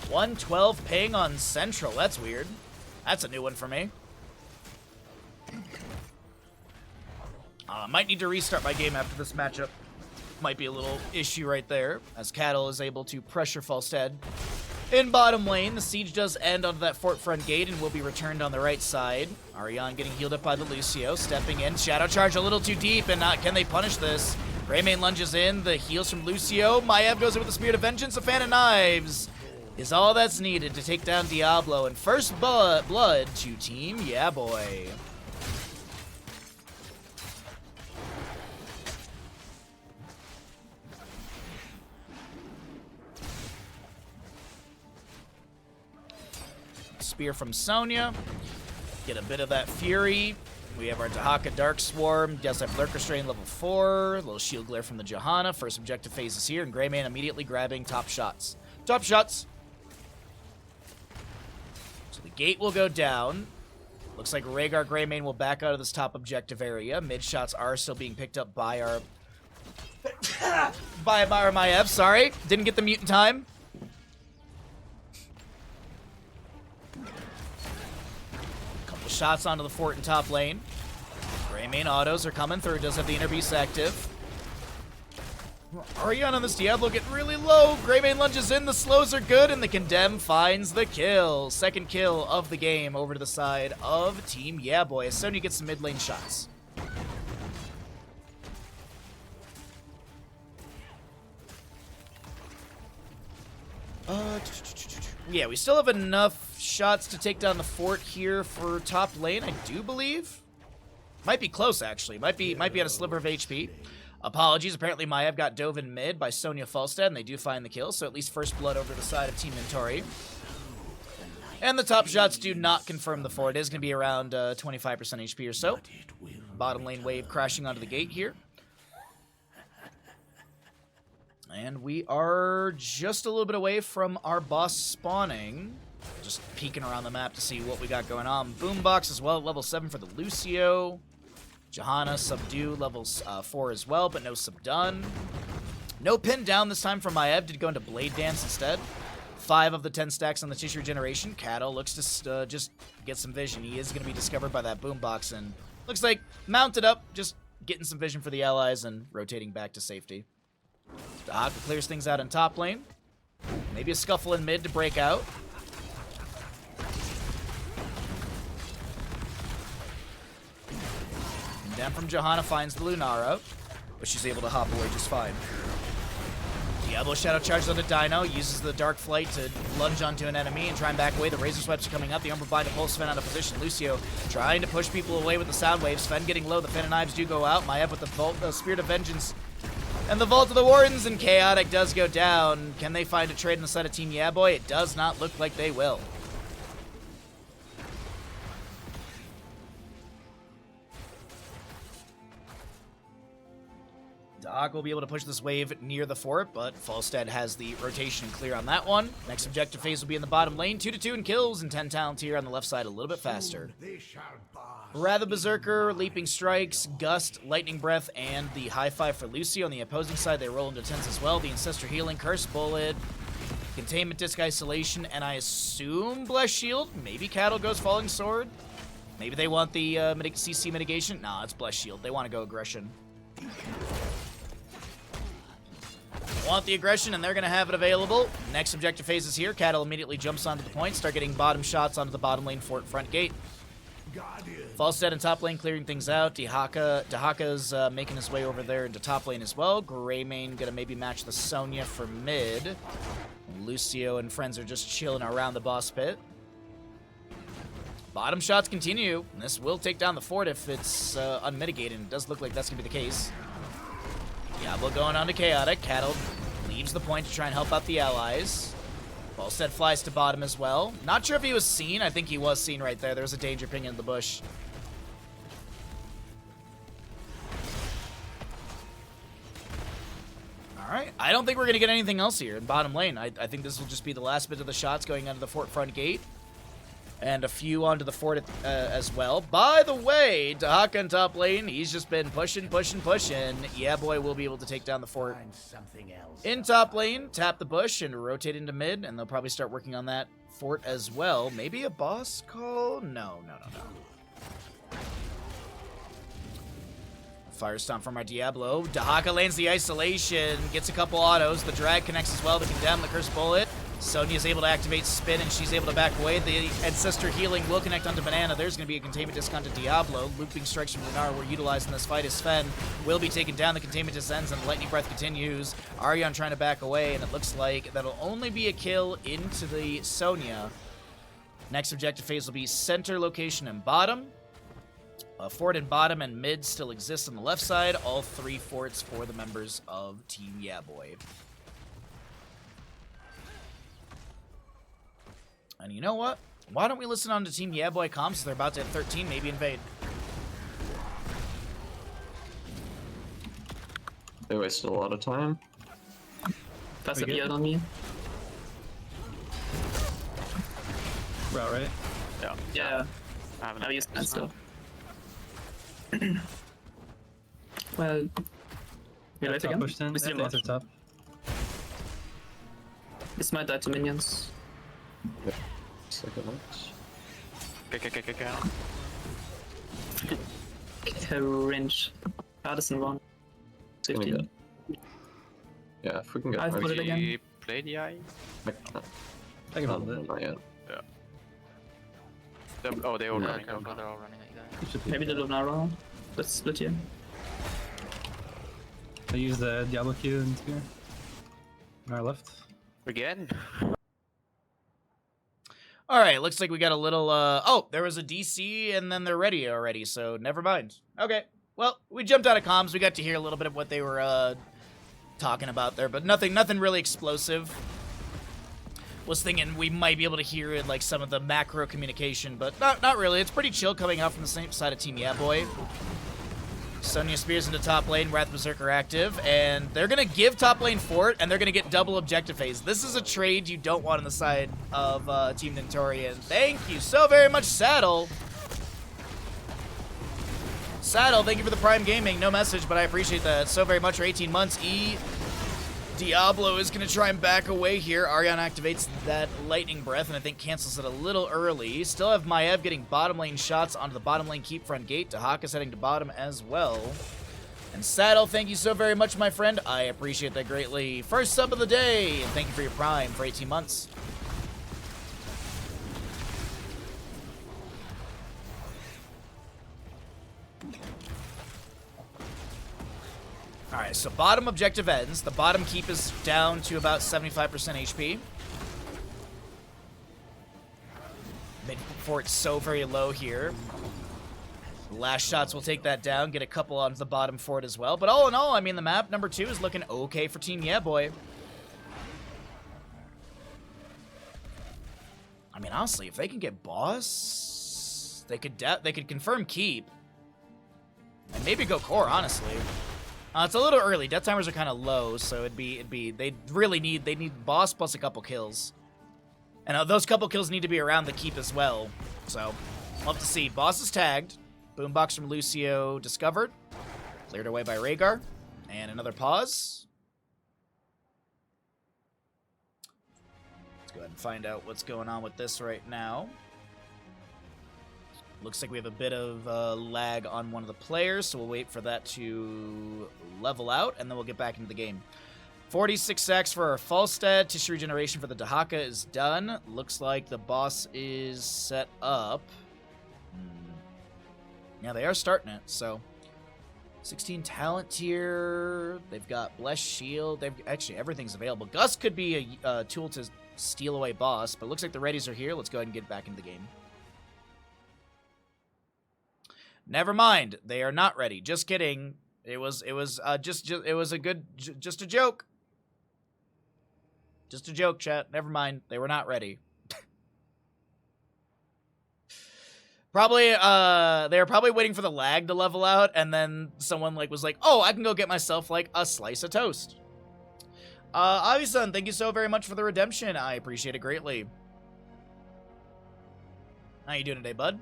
112 ping on Central. That's weird. That's a new one for me. Might need to restart my game after this matchup. Might be a little issue right there, as Cattle is able to pressure Falstad in bottom lane. The siege does end onto that fort front gate and will be returned on the right side. Ariane getting healed up by the Lucio, stepping in. Shadow Charge a little too deep, and can they punish this? Greymane lunges in, the heals from Lucio. Maiev goes in with the Spirit of Vengeance. A Fan of Knives is all that's needed to take down Diablo. And first blood to Team Yeah Boy. Spear from Sonya. Get a bit of that Fury. We have our Dahaka Dark Swarm. Does have Lurker Strain level 4. A little Shield Glare from the Johanna. First objective phase is here, and Greymane immediately grabbing top shots. Top shots. So the gate will go down. Looks like Rhaegar Greymane will back out of this top objective area. Mid shots are still being picked up by our by Maiev. Sorry, didn't get the mute in time. Shots onto the fort in top lane. Greymane autos are coming through. Does have the inner beast active. Ariane on this Diablo getting really low. Greymane lunges in. The slows are good, and the Condemn finds the kill. Second kill of the game over to the side of Team Yeah Boy. Sonya gets some mid lane shots. Yeah, we still have enough shots to take down the fort here for top lane, I do believe. Might be close, actually. Might be on a sliver of HP. Apologies, apparently Maiev got dove in mid by Sonya Falstad, and they do find the kill, so at least first blood over the side of Team Mintori. And the top shots do not confirm the fort. It is going to be around 25% HP or so. Bottom lane wave crashing onto the gate here. And we are just a little bit away from our boss spawning. Just peeking around the map to see what we got going on. Boombox as well, level 7 for the Lucio. Johanna, Subdue, level 4 as well, but no Subdone. No pin down this time from Maiev. Did go into Blade Dance instead. 5 of the 10 stacks on the Tissue Regeneration. Cattle looks to just get some vision. He is going to be discovered by that Boombox, and looks like mounted up, just getting some vision for the allies and rotating back to safety. Dahaka clears things out in top lane. Maybe a scuffle in mid to break out. And down from Johanna finds the Lunara, but she's able to hop away just fine. Diablo Shadow charges onto Dino, uses the Dark Flight to lunge onto an enemy and try and back away. The Razor Swipes are coming up. The Umbral Bind to pull Sven out of position. Lucio trying to push people away with the Sound Wave. Sven getting low. The Fan of Knives do go out. Maiev with the Spirit of Vengeance and the Vault of the Wardens, and Chaotic does go down. Can they find a trade on the side of Team Yeah Boy? It does not look like they will. Dahaka will be able to push this wave near the fort, but Falstad has the rotation clear on that one. Next objective phase will be in the bottom lane. 2-2 and kills, and 10 talent here on the left side a little bit faster. They shall bar. Rather Berserker, Leaping Strikes, Gust, Lightning Breath, and the High Five for Lucio. On the opposing side, they roll into 10s as well. The Ancestor Healing, Curse Bullet, Containment Disc Isolation, and I assume Blessed Shield. Maybe Cattle goes Falling Sword. Maybe they want the CC mitigation. Nah, it's Blessed Shield. They want to go aggression. Want the aggression, and they're going to have it available. Next objective phase is here. Cattle immediately jumps onto the point, start getting bottom shots onto the bottom lane fort front gate. Falstad in top lane clearing things out. Dahaka's making his way over there into top lane as well. Greymane going to maybe match the Sonya for mid. Lucio and friends are just chilling around the boss pit. Bottom shots continue. And this will take down the fort if it's unmitigated. It does look like that's going to be the case. Diablo going on to Chaotic. Cattle leaves the point to try and help out the allies. Falstad flies to bottom as well. Not sure if he was seen. I think he was seen right there. There was a danger ping in the bush. Alright. I don't think we're going to get anything else here in bottom lane. I think this will just be the last bit of the shots going onto the fort front gate. And a few onto the fort as well. By the way, Dahaka in top lane, he's just been pushing. Yeah, boy, will be able to take down the fort. In top lane, tap the bush and rotate into mid, and they'll probably start working on that fort as well. Maybe a boss call? No. Fire Stomp from our Diablo. Dahaka lands the isolation, gets a couple autos. The drag connects as well to condemn the Curse Bullet. Sonya's able to activate Spin, and she's able to back away. The Ancestor Healing will connect onto Banana. There's going to be a Containment Disc onto Diablo. Looping Strikes from Lunar were utilized in this fight as Sven will be taken down. The Containment Disc ends, and the Lightning Breath continues. Aryan trying to back away, and it looks like that'll only be a kill into the Sonya. Next objective phase will be center location and bottom. Fort and bottom and mid still exist on the left side. All three forts for the members of Team Yeah Boy. And you know what? Why don't we listen on to Team Yeah Boy comms? They're about to hit 13, maybe invade. They wasted a lot of time. Pass it yet on me. Route, right? Yeah. I haven't I've used that stuff. Well, you wait again? Push 10. We see him After top. This might die to minions. Second match. Cringe. Addison won. 15. Yeah, if we can get I've put it again. You play the eye? I can hold it. Not yet. Oh, they all Yeah, running. careful, they're all running at you guys. Maybe the Lunar. Let's split here. I use the Diablo Q and spear. On our left. Again? All right, looks like we got a little, oh, there was a DC and then they're ready already, so never mind. Okay, well, we jumped out of comms. We got to hear a little bit of what they were, talking about there, but nothing really explosive. Was thinking we might be able to hear like some of the macro communication, but not really. It's pretty chill coming out from the same side of Team Yeah Boy. Sonya Spears into top lane, Wrath Berserker active, and they're going to give top lane fort, and they're going to get double objective phase. This is a trade you don't want on the side of Team Nintorian. Thank you so very much, Saddle. Saddle, thank you for the Prime Gaming. No message, but I appreciate that so very much for 18 months. Diablo is going to try and back away here. Aryan activates that Lightning Breath, and I think cancels it a little early. Still have Maev getting bottom lane shots onto the bottom lane keep front gate. Dahaka's heading to bottom as well. And Saddle, thank you so very much, my friend. I appreciate that greatly. First sub of the day, and thank you for your Prime for 18 months. Alright, so bottom objective ends. The bottom keep is down to about 75% HP. Mid fort's so very low here. Last shots will take that down, get a couple onto the bottom fort as well. But all in all, I mean, the map number 2 is looking okay for Team Yeah Boy. I mean, honestly, if they can get boss, they could confirm keep. And maybe go core, honestly. It's a little early. Death timers are kind of low, so they need boss plus a couple kills. And those couple kills need to be around the keep as well. So, we'll have to see. Boss is tagged. Boombox from Lucio discovered. Cleared away by Rhaegar. And another pause. Let's go ahead and find out what's going on with this right now. Looks like we have a bit of lag on one of the players, so we'll wait for that to level out, and then we'll get back into the game. 46 sacks for our Falstad. Tissue regeneration for the Dahaka is done. Looks like the boss is set up. Yeah, they are starting it, so 16 talent tier. They've got Blessed Shield. Actually, everything's available. Gus could be a tool to steal away boss, but it looks like the readies are here. Let's go ahead and get back into the game. Never mind. They are not ready. Just kidding. It was a joke. Just a joke, chat. Never mind. They were not ready. Probably, they were probably waiting for the lag to level out, and then someone was like, oh, I can go get myself, a slice of toast. Avi-san, thank you so very much for the redemption. I appreciate it greatly. How you doing today, bud?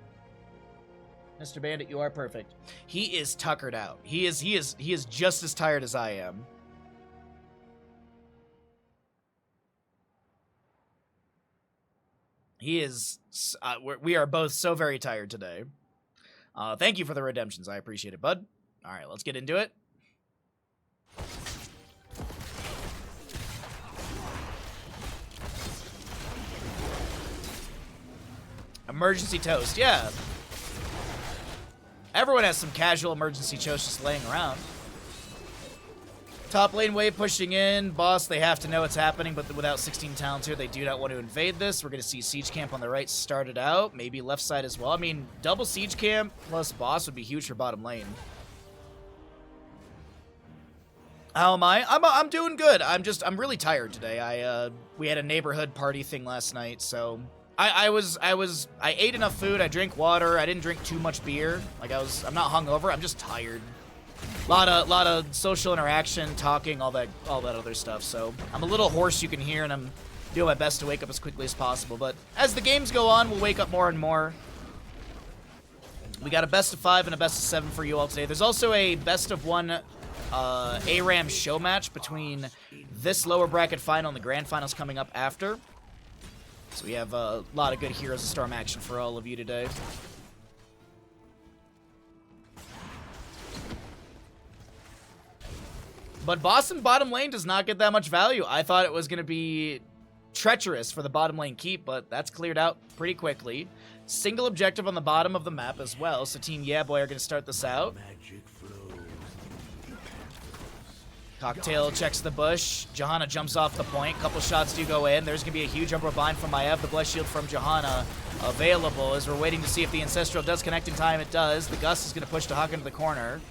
Mr. Bandit, you are perfect. He is tuckered out. He is just as tired as I am. He is. We are both so very tired today. Thank you for the redemptions. I appreciate it, bud. All right, let's get into it. Emergency toast, yeah. Everyone has some casual emergency toast just laying around. Top lane wave pushing in. Boss, they have to know what's happening, but without 16 talents here, they do not want to invade this. We're going to see Siege Camp on the right started out. Maybe left side as well. I mean, double Siege Camp plus Boss would be huge for bottom lane. How am I? I'm doing good. I'm really tired today. We had a neighborhood party thing last night, so I ate enough food, I drank water, I didn't drink too much beer. I'm not hungover, I'm just tired. Lot of social interaction, talking, all that other stuff. So I'm a little hoarse, you can hear, and I'm doing my best to wake up as quickly as possible. But as the games go on, we'll wake up more and more. We got a best of 5 and a best of 7 for you all today. There's also a best of 1 ARAM show match between this lower bracket final and the grand finals coming up after. So we have a lot of good Heroes of Storm action for all of you today. But boss and bottom lane does not get that much value. I thought it was going to be treacherous for the bottom lane keep, but that's cleared out pretty quickly. Single objective on the bottom of the map as well, so Team Yeah Boy are going to start this out. Cocktail checks the bush. Johanna jumps off the point. Couple shots do go in. There's going to be a huge upward bind from Maiev. The Blessed Shield from Johanna available as we're waiting to see if the Ancestral does connect in time. It does. The Gus is going to push Dahaka into the corner.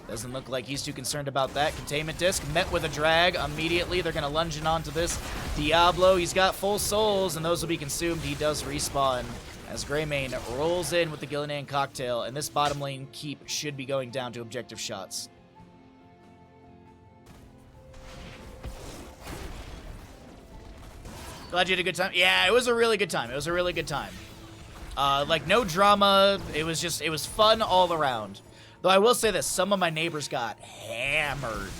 Doesn't look like he's too concerned about that. Containment disc met with a drag immediately. They're going to lunge in onto this Diablo. He's got full souls, and those will be consumed. He does respawn as Greymane rolls in with the Gillinan Cocktail, and this bottom lane keep should be going down to objective shots. Glad you had a good time. Yeah, it was a really good time. It was a really good time. No drama. It was fun all around. Though I will say this, some of my neighbors got hammered.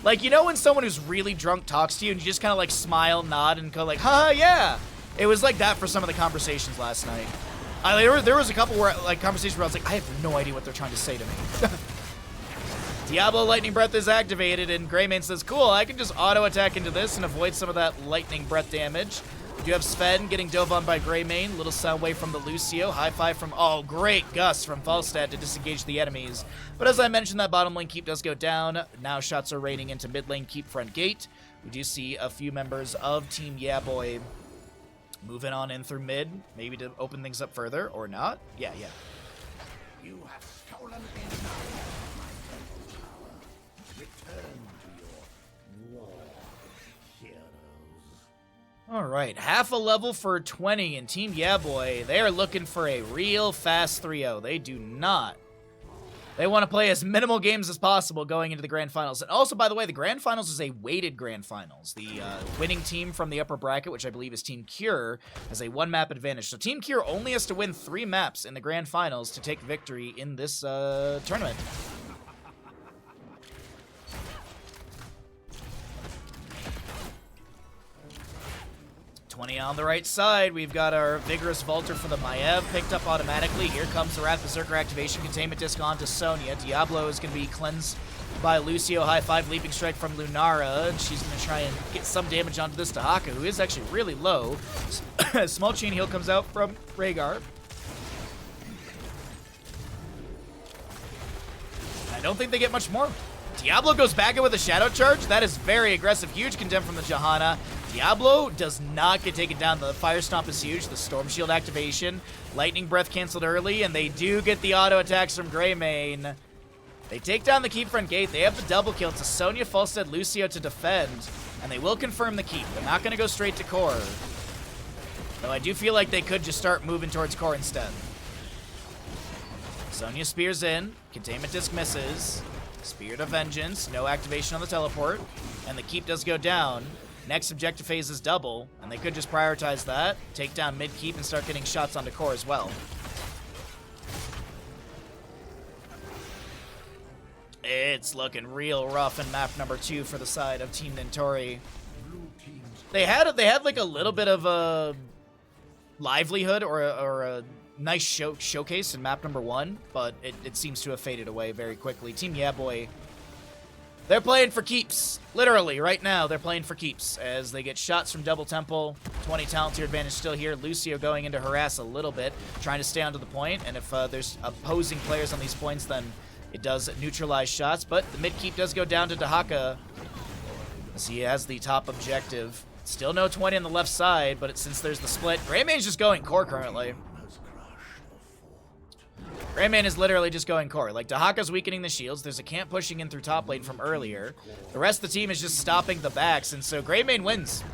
When someone who's really drunk talks to you and you just kind of smile, nod, and go haha, yeah. It was like that for some of the conversations last night. There was a couple where conversations where I was like, I have no idea what they're trying to say to me. Diablo Lightning Breath is activated, and Greymane says, cool, I can just auto-attack into this and avoid some of that Lightning Breath damage. You have Sven getting dove on by Greymane. Little sound wave from the Lucio. High five from, oh, great Gus from Falstad to disengage the enemies. But as I mentioned, that bottom lane keep does go down. Now shots are raining into mid lane keep front gate. We do see a few members of Team Yeah Boy moving on in through mid, maybe to open things up further, or not. Yeah. You have stolen enough of my power. Return to your war heroes. All right, half a level for 20 in Team Yeah Boy. They are looking for a real fast 3-0. They They want to play as minimal games as possible going into the Grand Finals. And also, by the way, the Grand Finals is a weighted Grand Finals. The winning team from the upper bracket, which I believe is Team Cure, has a 1-map advantage. So Team Cure only has to win 3 maps in the Grand Finals to take victory in this tournament. On the right side, we've got our Vigorous Vaulter for the Maiev picked up automatically. Here comes the Wrath Berserker activation. Containment Disc onto Sonya. Diablo is going to be cleansed by Lucio. High 5 Leaping Strike from Lunara. And she's going to try and get some damage onto this Dahaka, who is actually really low. Small Chain Heal comes out from Rhaegar. I don't think they get much more. Diablo goes back in with a Shadow Charge. That is very aggressive. Huge Condemn from the Johanna. Diablo does not get taken down. The Fire Stomp is huge. The Storm Shield activation. Lightning Breath canceled early, and they do get the auto attacks from Greymane. They take down the Keep front gate. They have the double kill to Sonya, Falstead, Lucio to defend, and they will confirm the Keep. They're not going to go straight to core. Though I do feel like they could just start moving towards core instead. Sonya spears in. Containment Disc misses. Spirit of Vengeance. No activation on the teleport. And the Keep does go down. Next objective phase is double, and they could just prioritize that, take down mid-keep, and start getting shots onto core as well. It's looking real rough in map number 2 for the side of Team Nintori. They had like a little bit of a livelihood or a nice showcase in map number 1, but it seems to have faded away very quickly. Team Yaboy, they're playing for keeps. Literally, right now, they're playing for keeps as they get shots from Double Temple. 20 talent tier advantage still here. Lucio going into harass a little bit, trying to stay onto the point. And if there's opposing players on these points, then it does neutralize shots. But the mid keep does go down to Dahaka as he has the top objective. Still no 20 on the left side, but since there's the split, Greymane's just going core currently. Greymane is literally just going core. Like, Dahaka's weakening the shields. There's a camp pushing in through top lane from earlier. The rest of the team is just stopping the backs, and so Greymane wins.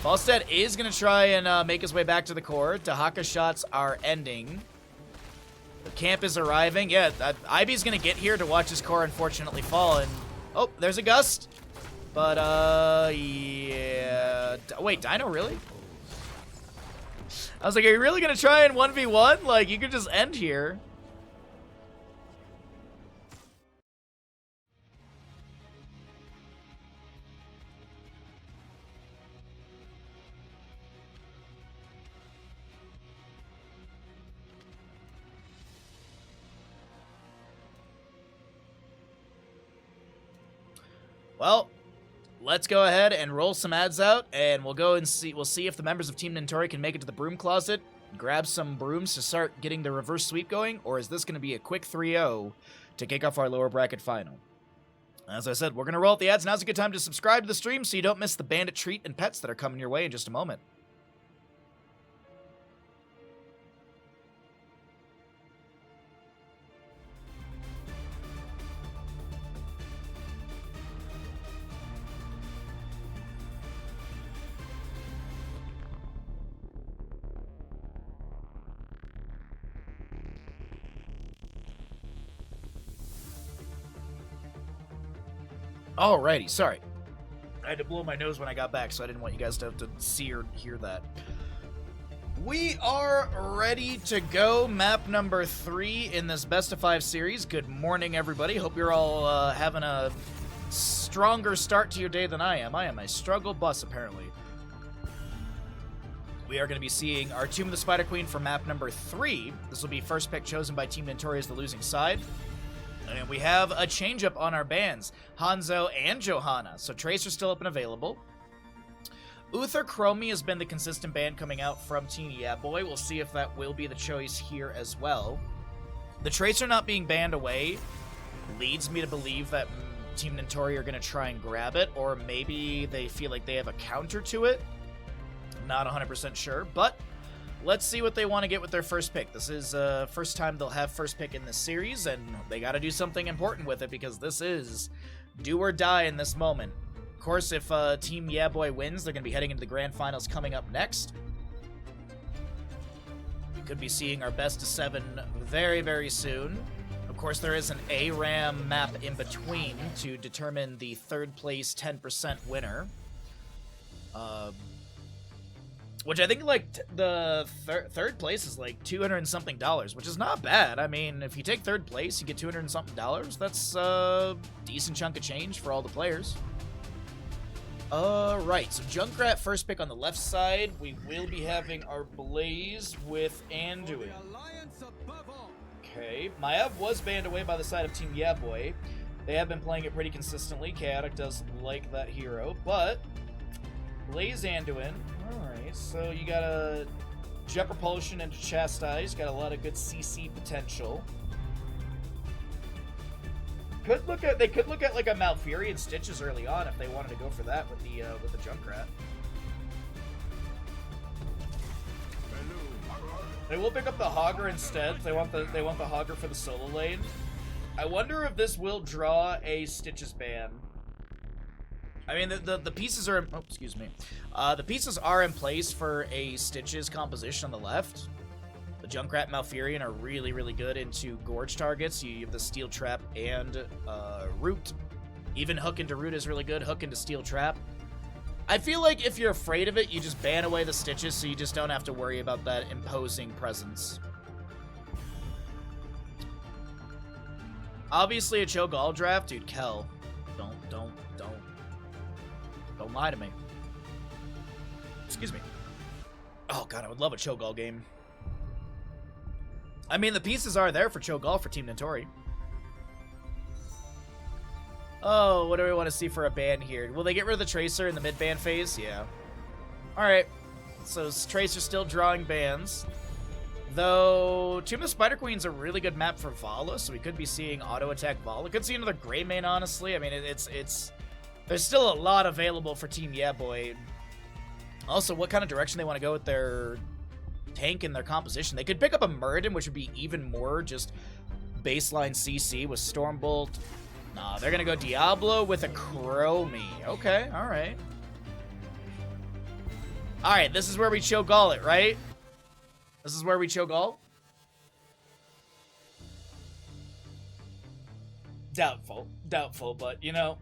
Falstead is going to try and make his way back to the core. Dahaka's shots are ending. The camp is arriving. Yeah, Ivy's going to get here to watch his core unfortunately fall, and... Oh, there's a gust. But, yeah... Wait, Dino, really? I was like, are you really going to try and 1v1? Like, you could just end here. Well, let's go ahead and roll some ads out, and we'll go and see. We'll see if the members of Team Nintori can make it to the broom closet, grab some brooms to start getting the reverse sweep going, or is this going to be a quick 3-0 to kick off our lower bracket final? As I said, we're going to roll out the ads. Now's a good time to subscribe to the stream so you don't miss the bandit treat and pets that are coming your way in just a moment. Alrighty, sorry. I had to blow my nose when I got back, so I didn't want you guys to have to see or hear that. We are ready to go. Map number 3 in this best of 5 series. Good morning, everybody. Hope you're all having a stronger start to your day than I am. I am a struggle bus, apparently. We are going to be seeing our Tomb of the Spider Queen for map number 3. This will be first pick chosen by Team Nintori as the losing side. And we have a change-up on our bans, Hanzo and Johanna. So Tracer's still up and available. Uther Chromie has been the consistent ban coming out from Team Yaboy. We'll see if that will be the choice here as well. The Tracer not being banned away leads me to believe that Team Nintori are going to try and grab it, or maybe they feel like they have a counter to it. Not 100% sure, but let's see what they want to get with their first pick. This is first time they'll have first pick in this series, and they got to do something important with it because this is do or die in this moment. Of course, if Team Yaboy wins, they're going to be heading into the Grand Finals coming up next. We could be seeing our best of 7 very, very soon. Of course, there is an ARAM map in between to determine the 3rd place 10% winner. Which I think, like, the third place is like $200 and something, which is not bad. I mean, if you take 3rd place, you get $200 and something. That's a decent chunk of change for all the players. Right, so Junkrat first pick on the left side. We will be having our Blaze with Anduin. Okay, Maiev was banned away by the side of Team Yaboy. They have been playing it pretty consistently. Chaotic does like that hero, but Blaze Anduin. Alright, so you got a Jet Propulsion into Chastise. Got a lot of good CC potential. They could look at like a Malfurion Stitches early on if they wanted to go for that with the Junkrat. They will pick up the Hogger instead. They want the Hogger for the solo lane. I wonder if this will draw a Stitches ban. I mean, the pieces are... Oh, excuse me. The pieces are in place for a Stitches composition on the left. The Junkrat and Malfurion are really, really good into Gorge targets. You have the Steel Trap and Root. Even Hook into Root is really good. Hook into Steel Trap. I feel like if you're afraid of it, you just ban away the Stitches so you just don't have to worry about that imposing presence. Obviously, a Cho'Gall draft. Dude, Kel. Don't lie to me. Excuse me. Oh, God, I would love a Cho'Gall game. I mean, the pieces are there for Cho'Gall for Team Notori. Oh, what do we want to see for a ban here? Will they get rid of the Tracer in the mid-ban phase? Yeah. Alright. So, Tracer's still drawing bans. Though, Tomb of the Spider Queen's a really good map for Vala, so we could be seeing auto-attack Vala. Could see another Greymane, honestly. I mean, it's... There's still a lot available for Team Yaboy. Also, what kind of direction they want to go with their tank and their composition. They could pick up a Muradin, which would be even more just baseline CC with Stormbolt. Nah, they're going to go Diablo with a Chromie. Okay, alright. Alright, this is where we Cho'Gall it, right? This is where we Cho'Gall? Doubtful, but, you know...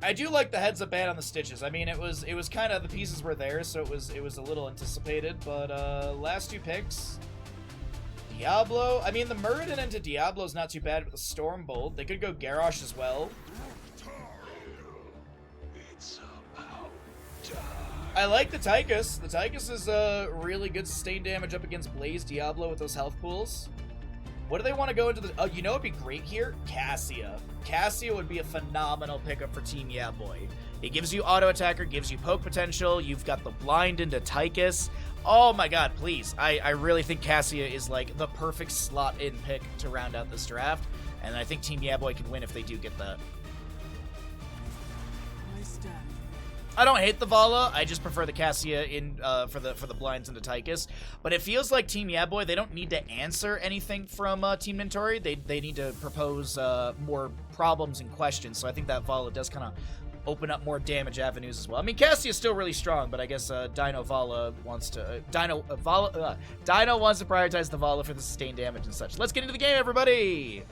I do like the heads up ban on the Stitches. I mean, it was kind of, the pieces were there, so it was a little anticipated, but last 2 picks. Diablo. I mean, the Muradin into Diablo's not too bad with the Stormbolt. They could go Garrosh as well. I like the Tychus. The Tychus is really good sustained damage up against Blaze Diablo with those health pools. What do they want to go into the... Oh, you know what would be great here? Cassia. Cassia would be a phenomenal pickup for Team Yaboy. It gives you auto-attacker, gives you poke potential. You've got the blind into Tychus. Oh my god, please. I really think Cassia is like the perfect slot-in pick to round out this draft. And I think Team Yaboy can win if they do get that. I don't hate the Vala. I just prefer the Cassia in for the blinds into Tychus. But it feels like Team Yaboy, they don't need to answer anything from Team Notori. They need to propose more problems and questions. So I think that Vala does kind of open up more damage avenues as well. I mean, Cassia is still really strong, but I guess Dino Vala wants to Dino wants to prioritize the Vala for the sustained damage and such. Let's get into the game, everybody.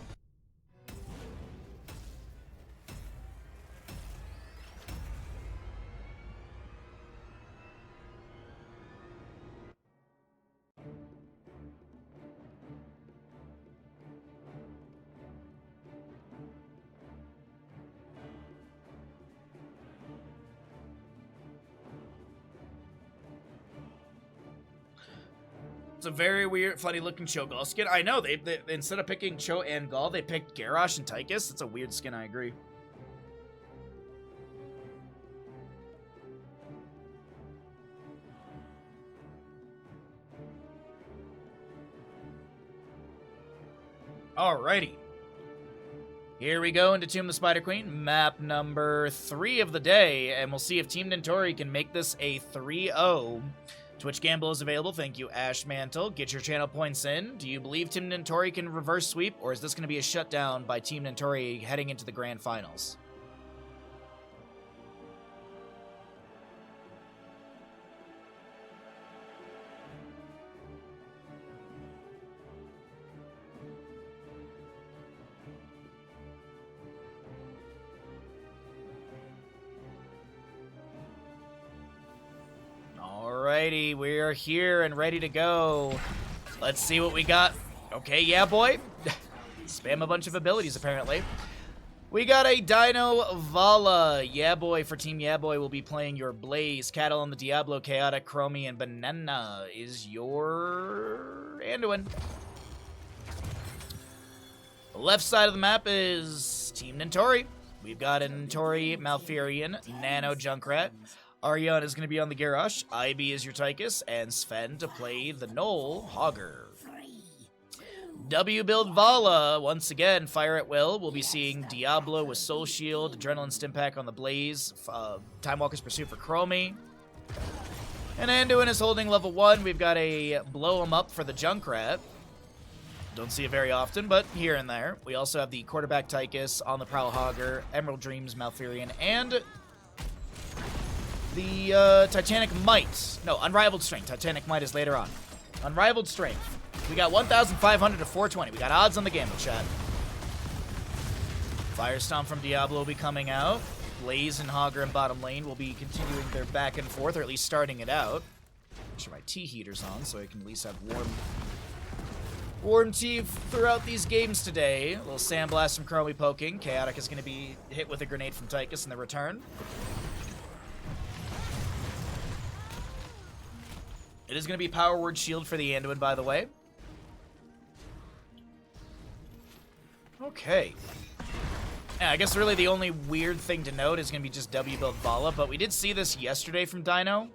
It's a very weird, funny-looking Cho'Gall skin. I know, they instead of picking Cho and Gall, they picked Garrosh and Tychus. It's a weird skin, I agree. Alrighty. Here we go into Tomb of the Spider Queen, map number 3 of the day, and we'll see if Team Notori can make this a 3-0. Twitch Gamble is available. Thank you, Ash Mantle. Get your channel points in. Do you believe Team Notori can reverse sweep, or is this going to be a shutdown by Team Notori heading into the grand finals? Alrighty, we're here and ready to go. Let's see what we got. Okay, yeah, boy. Spam a bunch of abilities, apparently. We got a Dino Vala. Yeah, boy, for Team Yeah, boy will be playing your Blaze. Cattle on the Diablo, Chaotic, Chromie, and Banana is your Anduin. The left side of the map is Team Nintori. We've got a Nintori, Malfurion, Nano Junkrat. Aryan is going to be on the Garrosh. IB is your Tychus, and Sven to play the Knoll Hogger. W build Vala, once again, fire at will. We'll be seeing Diablo with Soul Shield, Adrenaline Stimpack on the Blaze, Time Walker's Pursuit for Chromie. And Anduin is holding level 1. We've got a Blow 'em Up for the Junkrat. Don't see it very often, but here and there. We also have the Quarterback Tychus on the Prowl Hogger, Emerald Dreams Malfurion, and the Titanic Might. No, Unrivaled Strength. Titanic Might is later on. Unrivaled Strength. We got 1,500 to 420. We got odds on the gamble, chat. Firestomp from Diablo will be coming out. Blaze and Hogger in bottom lane will be continuing their back and forth, or at least starting it out. Make sure my tea heater's on so I can at least have warm tea throughout these games today. A little Sandblast from Chromie poking. Chaotic is going to be hit with a grenade from Tychus in the return. It is going to be Power Word Shield for the Anduin, by the way. Okay. Yeah, I guess really the only weird thing to note is going to be just W build Vala, but we did see this yesterday from Dino.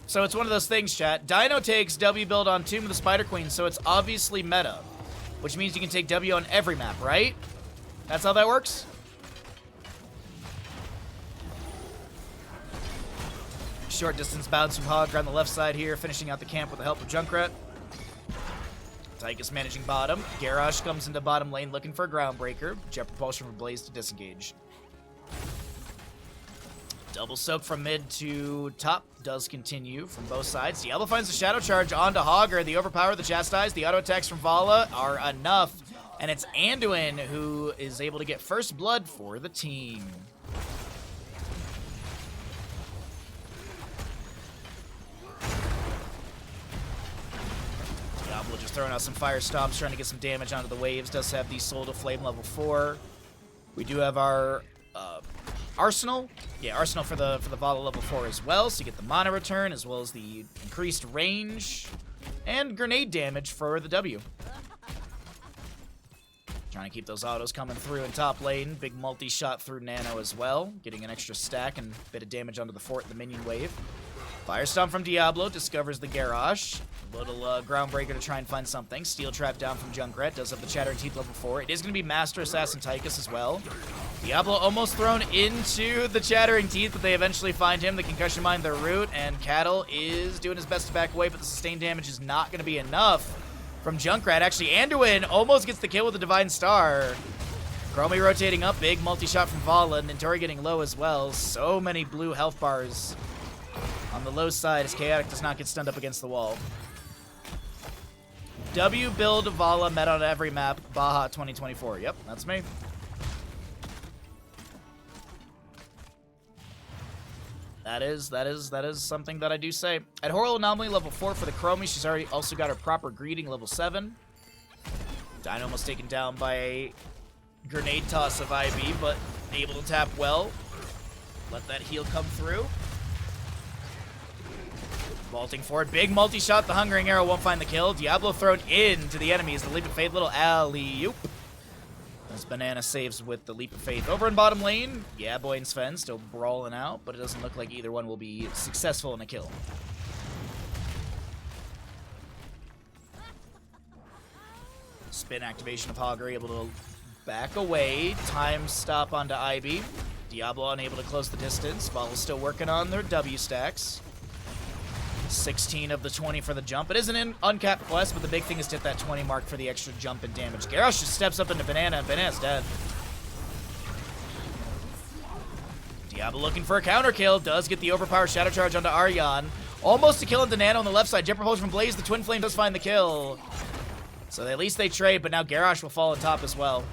So it's one of those things, chat. Dino takes W build on Tomb of the Spider Queen, so it's obviously meta, which means you can take W on every map, right? That's how that works? Short distance bounce from Hogger on the left side here, finishing out the camp with the help of Junkrat. Tychus managing bottom. Garrosh comes into bottom lane looking for a Groundbreaker. Jet Propulsion from Blaze to disengage. Double soak from mid to top does continue from both sides. Diablo finds the Shadow Charge onto Hogger. The Overpower, the Chastise, the auto attacks from Vala are enough. And it's Anduin who is able to get first blood for the team. Diablo just throwing out some fire stomps, trying to get some damage onto the waves. Does have the Soul to Flame level 4. We do have our Arsenal. Yeah, Arsenal for the Vala level 4 as well. So you get the mana return as well as the increased range and grenade damage for the W. Trying to keep those autos coming through in top lane. Big multi-shot through Nano as well. Getting an extra stack and a bit of damage onto the fort and the minion wave. Firestomp from Diablo discovers the Garrosh. Little Groundbreaker to try and find something. Steel Trap down from Junkrat. Does have the Chattering Teeth level 4. It is going to be Master Assassin Tychus as well. Diablo almost thrown into the Chattering Teeth, but they eventually find him. The Concussion Mine their root, and Cattle is doing his best to back away, but the sustained damage is not going to be enough from Junkrat. Actually, Anduin almost gets the kill with the Divine Star. Chromie rotating up. Big multi-shot from Vala. Nintori getting low as well. So many blue health bars on the low side as Chaotic does not get stunned up against the wall. W build Vala met on every map. Baha 2024. Yep, that's me. That is something that I do say. At Horror Anomaly level 4 for the Chromie. She's already also got her proper greeting level 7. Dino almost taken down by a grenade toss of IB, but able to tap well. Let that heal come through. Vaulting forward. Big multi-shot. The Hungering Arrow won't find the kill. Diablo thrown into the enemies. The Leap of Faith. Little alley-oop. As Banana saves with the Leap of Faith. Over in bottom lane, yeah, Boy and Sven still brawling out, but it doesn't look like either one will be successful in a kill. Spin activation of Hogger, able to back away. Time stop onto IB. Diablo unable to close the distance. Vala's still working on their W stacks. 16 of the 20 for the jump. It is an uncapped quest, but the big thing is to hit that 20 mark for the extra jump and damage. Garrosh just steps up into Banana, and Banana's dead. Diablo looking for a counter kill. Does get the overpowered Shadow Charge onto Aryan. Almost to kill into Nano on the left side. Jet Propulsion from Blaze. The Twin Flame does find the kill. So at least they trade, but now Garrosh will fall on top as well.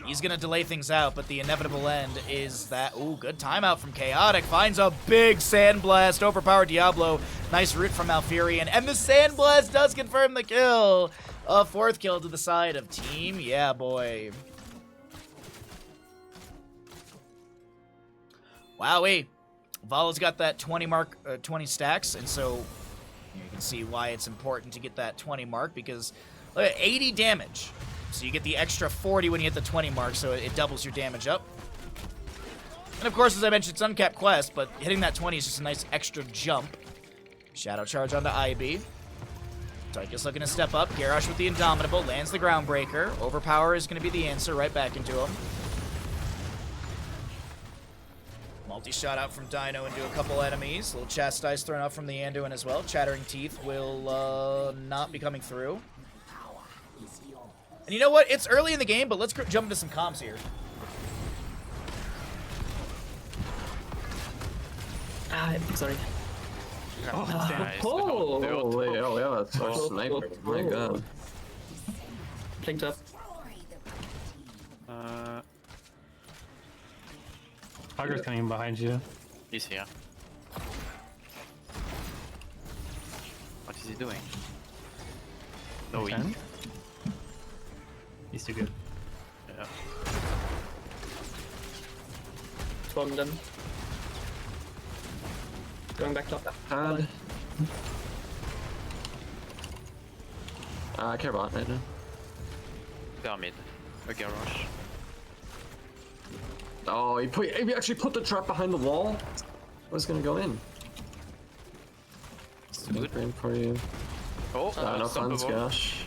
He's going to delay things out, but the inevitable end is that... Ooh, good timeout from Chaotic. Finds a big Sandblast. Overpowered Diablo. Nice root from Malfurion. And the Sandblast does confirm the kill. A 4th kill to the side of Team Yeah Boy. Wowee. Vala's got that 20 mark, 20 stacks, and so you can see why it's important to get that 20 mark, because 80 damage. So you get the extra 40 when you hit the 20 mark, so it doubles your damage up. And of course, as I mentioned, it's uncapped quest, but hitting that 20 is just a nice extra jump. Shadow charge onto IB. Tychus looking to step up. Garrosh with the Indomitable, lands the Groundbreaker. Overpower is going to be the answer, right back into him. Multi-shot out from Dino into a couple enemies. A little Chastise thrown out from the Anduin as well. Chattering Teeth will not be coming through. And you know what? It's early in the game, but let's jump into some comms here. Ah, sorry. Oh, nice. Oh, wait, oh yeah, that's our sniper. My god. Blinked up. Tiger's coming in behind you. He's here. What is he doing? No, he. He's too good. Yeah. Spawn them. Going back top. Pad. I care about right now. They are mid. A garage. Oh, he actually put the trap behind the wall. I was gonna go in. Good. Brain for you. Oh, No funds, gosh.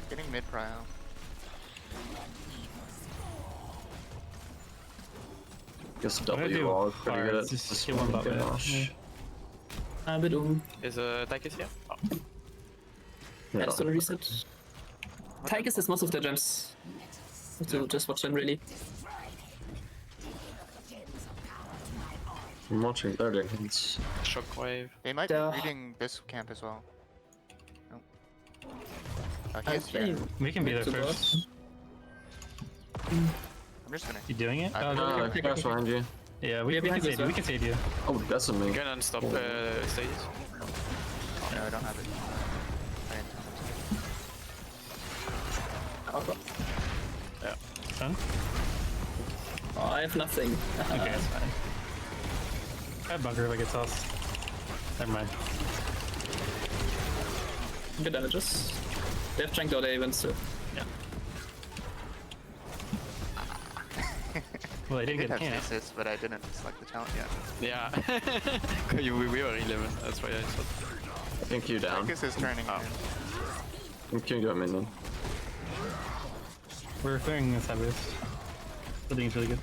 Getting mid prio. Guess I'm gonna W do wall is pretty good at just this hit one one. button. Gosh. Is Tychus here? Oh. Yeah, just gonna reset. Tychus has most of the gems. So just watch them really. I'm watching their hints. Shockwave. They might be Yeah. reading this camp as well. Oh. He is Okay. here. We can be there To first. I'm just gonna. You doing it? I- Okay. Gosh, behind you. Yeah, we Yeah, can behind save us, you. We yeah. can save you. Oh, that's me. Can unstop stages. No, I don't have it. I didn't Yeah. Done? Oh, I have nothing. Okay, that's fine. I have bunker if I get tossed. Never mind. Good damages. They have Janked all day events too. Yeah. Well, I I didn't did get have camp. stasis, but I didn't select the talent yet. Yeah. we were 11, that's why I thought. I can Q down. Marcus is turning in. I'm Q to him in then. We're clearing this Sabbath. I think it's really good.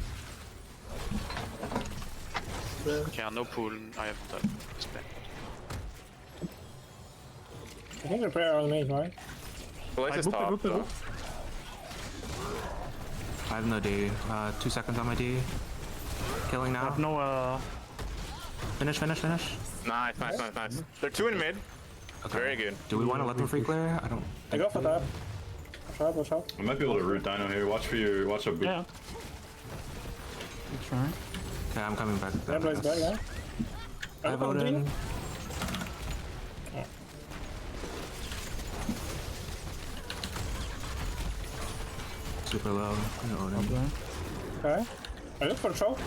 Okay, no pool. I have the spec. I think the prayer on me, right? Blaze is top, though. I have no D. 2 seconds on my D. Killing I now. have no, Finish. Nice. They're 2 in mid. Okay. Very good. Do we want to let them free clear? I don't. I go for that. Watch out. I might be able to root Dino here. Watch a boot. yeah. Good try. Okay, I'm coming back. Yeah, Blaze back, yeah. I vote in. Super low. No, Odin. Okay. I look for the troll.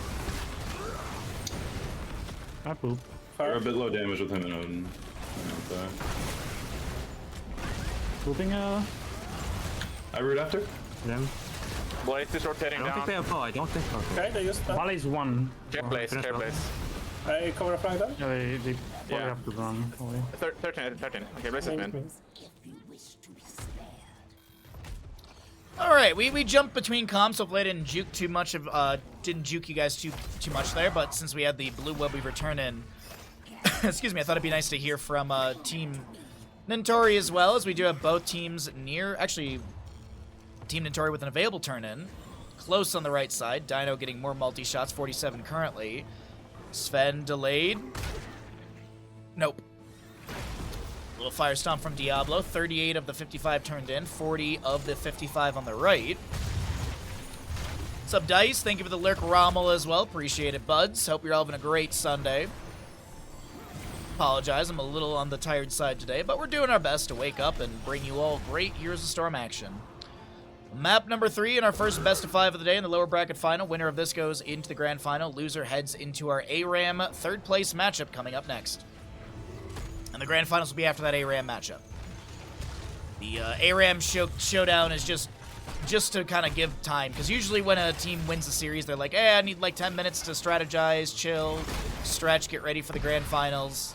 I poop. We're Fire. a bit low damage with him and Odin. Pooping, I root after. Them. Blaze is rotating I don't think down. they have. Oh, I don't think. Okay. Okay, they used that. Valley's one. Care Blaze, Finish care well. Blaze. I cover a flank then. Yeah, they probably Yeah. have to run away. 13. Okay, Blaze is mid. All right, we jumped between comms. Hopefully, I didn't juke too much of didn't juke you guys too much there. But since we had the blue web we return in, excuse me, I thought it'd be nice to hear from Team Nintori as well, as we do have both teams near. Actually, Team Nintori with an available turn in, close on the right side. Dino getting more multi shots, 47 currently. Sven delayed. Nope. little Fire Stomp from Diablo. 38 of the 55 turned in, 40 of the 55 on the right. What's up, Dice? Thank you for the lurk, Rommel, as well. Appreciate it, buds. Hope you're all having a great Sunday. Apologize, I'm a little on the tired side today, but we're doing our best to wake up and bring you all great Heroes of Storm action. Map number 3 in our first best of 5 of the day in the lower bracket final. Winner of this goes into the grand final. Loser heads into our ARAM third place matchup coming up next. And the grand finals will be after that ARAM matchup. The ARAM showdown is just to kind of give time, because usually when a team wins a series, they're like, I need like 10 minutes to strategize, chill, stretch, get ready for the grand finals.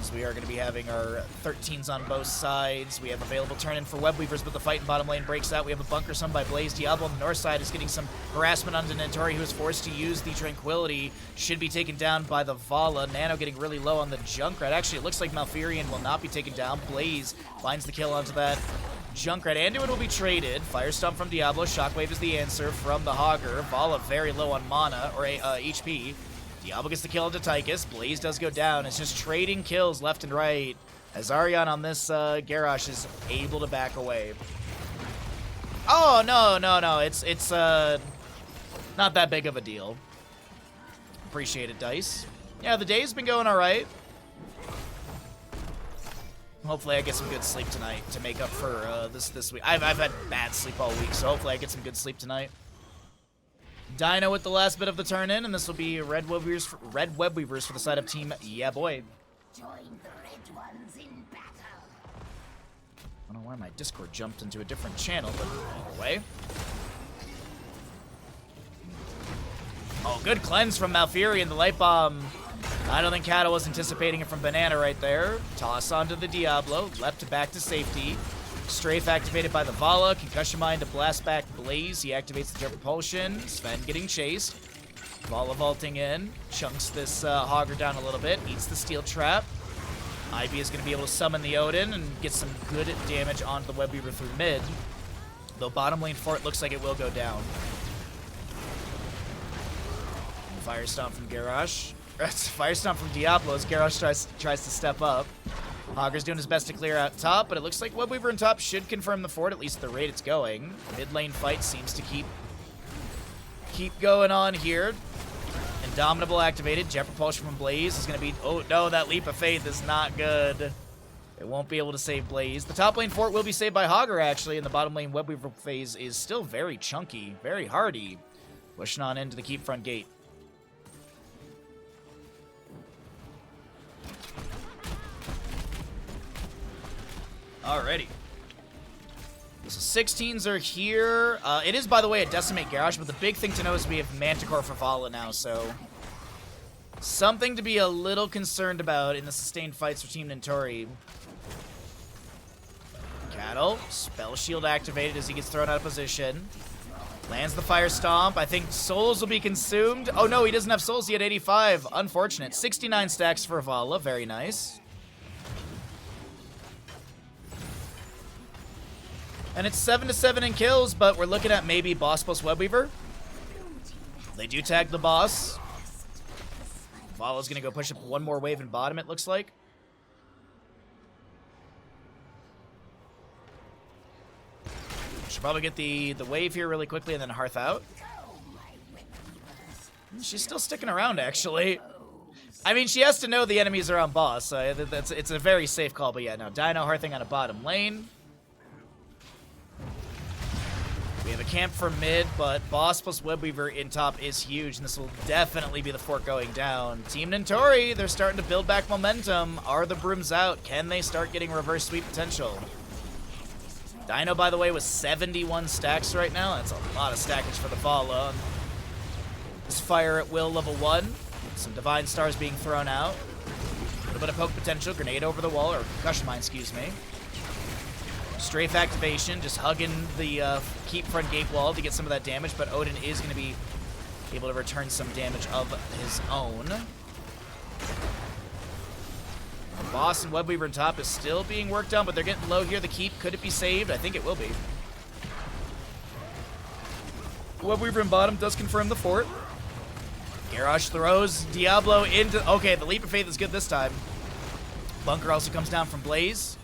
So we are going to be having our 13s on both sides. We have available turn-in for Webweavers, but the fight in bottom lane breaks out. We have a bunker summoned by Blaze. Diablo on the north side is getting some harassment onto Nentori, who is forced to use the Tranquility. Should be taken down by the Vala. Nano getting really low on the Junkrat. Actually, it looks like Malfurion will not be taken down. Blaze finds the kill onto that Junkrat. Anduin will be traded. Fire Stomp from Diablo. Shockwave is the answer from the Hogger. Vala very low on mana, or HP. Diablo gets the kill onto Tychus. Blaze does go down. It's just trading kills left and right. As Arion on this Garrosh is able to back away. Oh, no. It's not that big of a deal. Appreciate it, Dice. Yeah, the day's been going all right. Hopefully I get some good sleep tonight to make up for this week. I've had bad sleep all week, so hopefully I get some good sleep tonight. Dino with the last bit of the turn-in, and this will be Red Web Weavers for the side of Team Yeah Boy. Join the red ones in battle. I don't know why my Discord jumped into a different channel, but either way. Oh, good cleanse from Malfurion, the Light Bomb. I don't think Cattle was anticipating it from Banana right there. Toss onto the Diablo, left back to safety. Strafe activated by the Vala. Concussion Mine to blast back Blaze. He activates the Jet Propulsion. Sven getting chased. Vala vaulting in. Chunks this Hogger down a little bit. Eats the Steel Trap. Ivy is going to be able to summon the Odin and get some good damage onto the Webweaver through mid. Though bottom lane fort looks like it will go down. Fire Stomp from Garrosh. Fire Stomp from Diablo as Garrosh tries to step up. Hogger's doing his best to clear out top, but it looks like Webweaver in top should confirm the fort, at least at the rate it's going. Mid lane fight seems to keep going on here. Indomitable activated. Jet Propulsion from Blaze is going to be... Oh, no, that Leap of Faith is not good. It won't be able to save Blaze. The top lane fort will be saved by Hogger, actually, and the bottom lane Webweaver phase is still very chunky, very hardy. Pushing on into the keep front gate. Alrighty. So 16s are here. It is, by the way, a Decimate Garrosh, but the big thing to know is we have Manticore for Vala now, so... something to be a little concerned about in the sustained fights for Team Nentori. Cattle, Spell Shield activated as he gets thrown out of position. Lands the Fire Stomp. I think souls will be consumed. Oh no, he doesn't have souls yet, 85. Unfortunate. 69 stacks for Vala, very nice. And it's 7-7 in kills, but we're looking at maybe boss plus Webweaver. They do tag the boss. Vala's gonna go push up one more wave in bottom, it looks like. Should probably get the wave here really quickly and then Hearth out. She's still sticking around, actually. I mean, she has to know the enemies are on boss, so it's a very safe call. But yeah, no, Dino Hearthing on a bottom lane. We have a camp for mid, but boss plus Webweaver in top is huge, and this will definitely be the fort going down. Team Nentori, they're starting to build back momentum. Are the brooms out? Can they start getting reverse sweep potential? Dino, by the way, with 71 stacks right now. That's a lot of stackage for the Vala. This Fire at Will level 1. Some Divine Stars being thrown out. A little bit of poke potential. Grenade over the wall, or Concussion Mine, excuse me. Strafe activation, just hugging the keep front gate wall to get some of that damage, but Odin is going to be able to return some damage of his own. The boss and Webweaver in top is still being worked on, but they're getting low here. The keep, could it be saved? I think it will be. Webweaver in bottom does confirm the fort. Garrosh throws Diablo into... Okay, the Leap of Faith is good this time. Bunker also comes down from Blaze.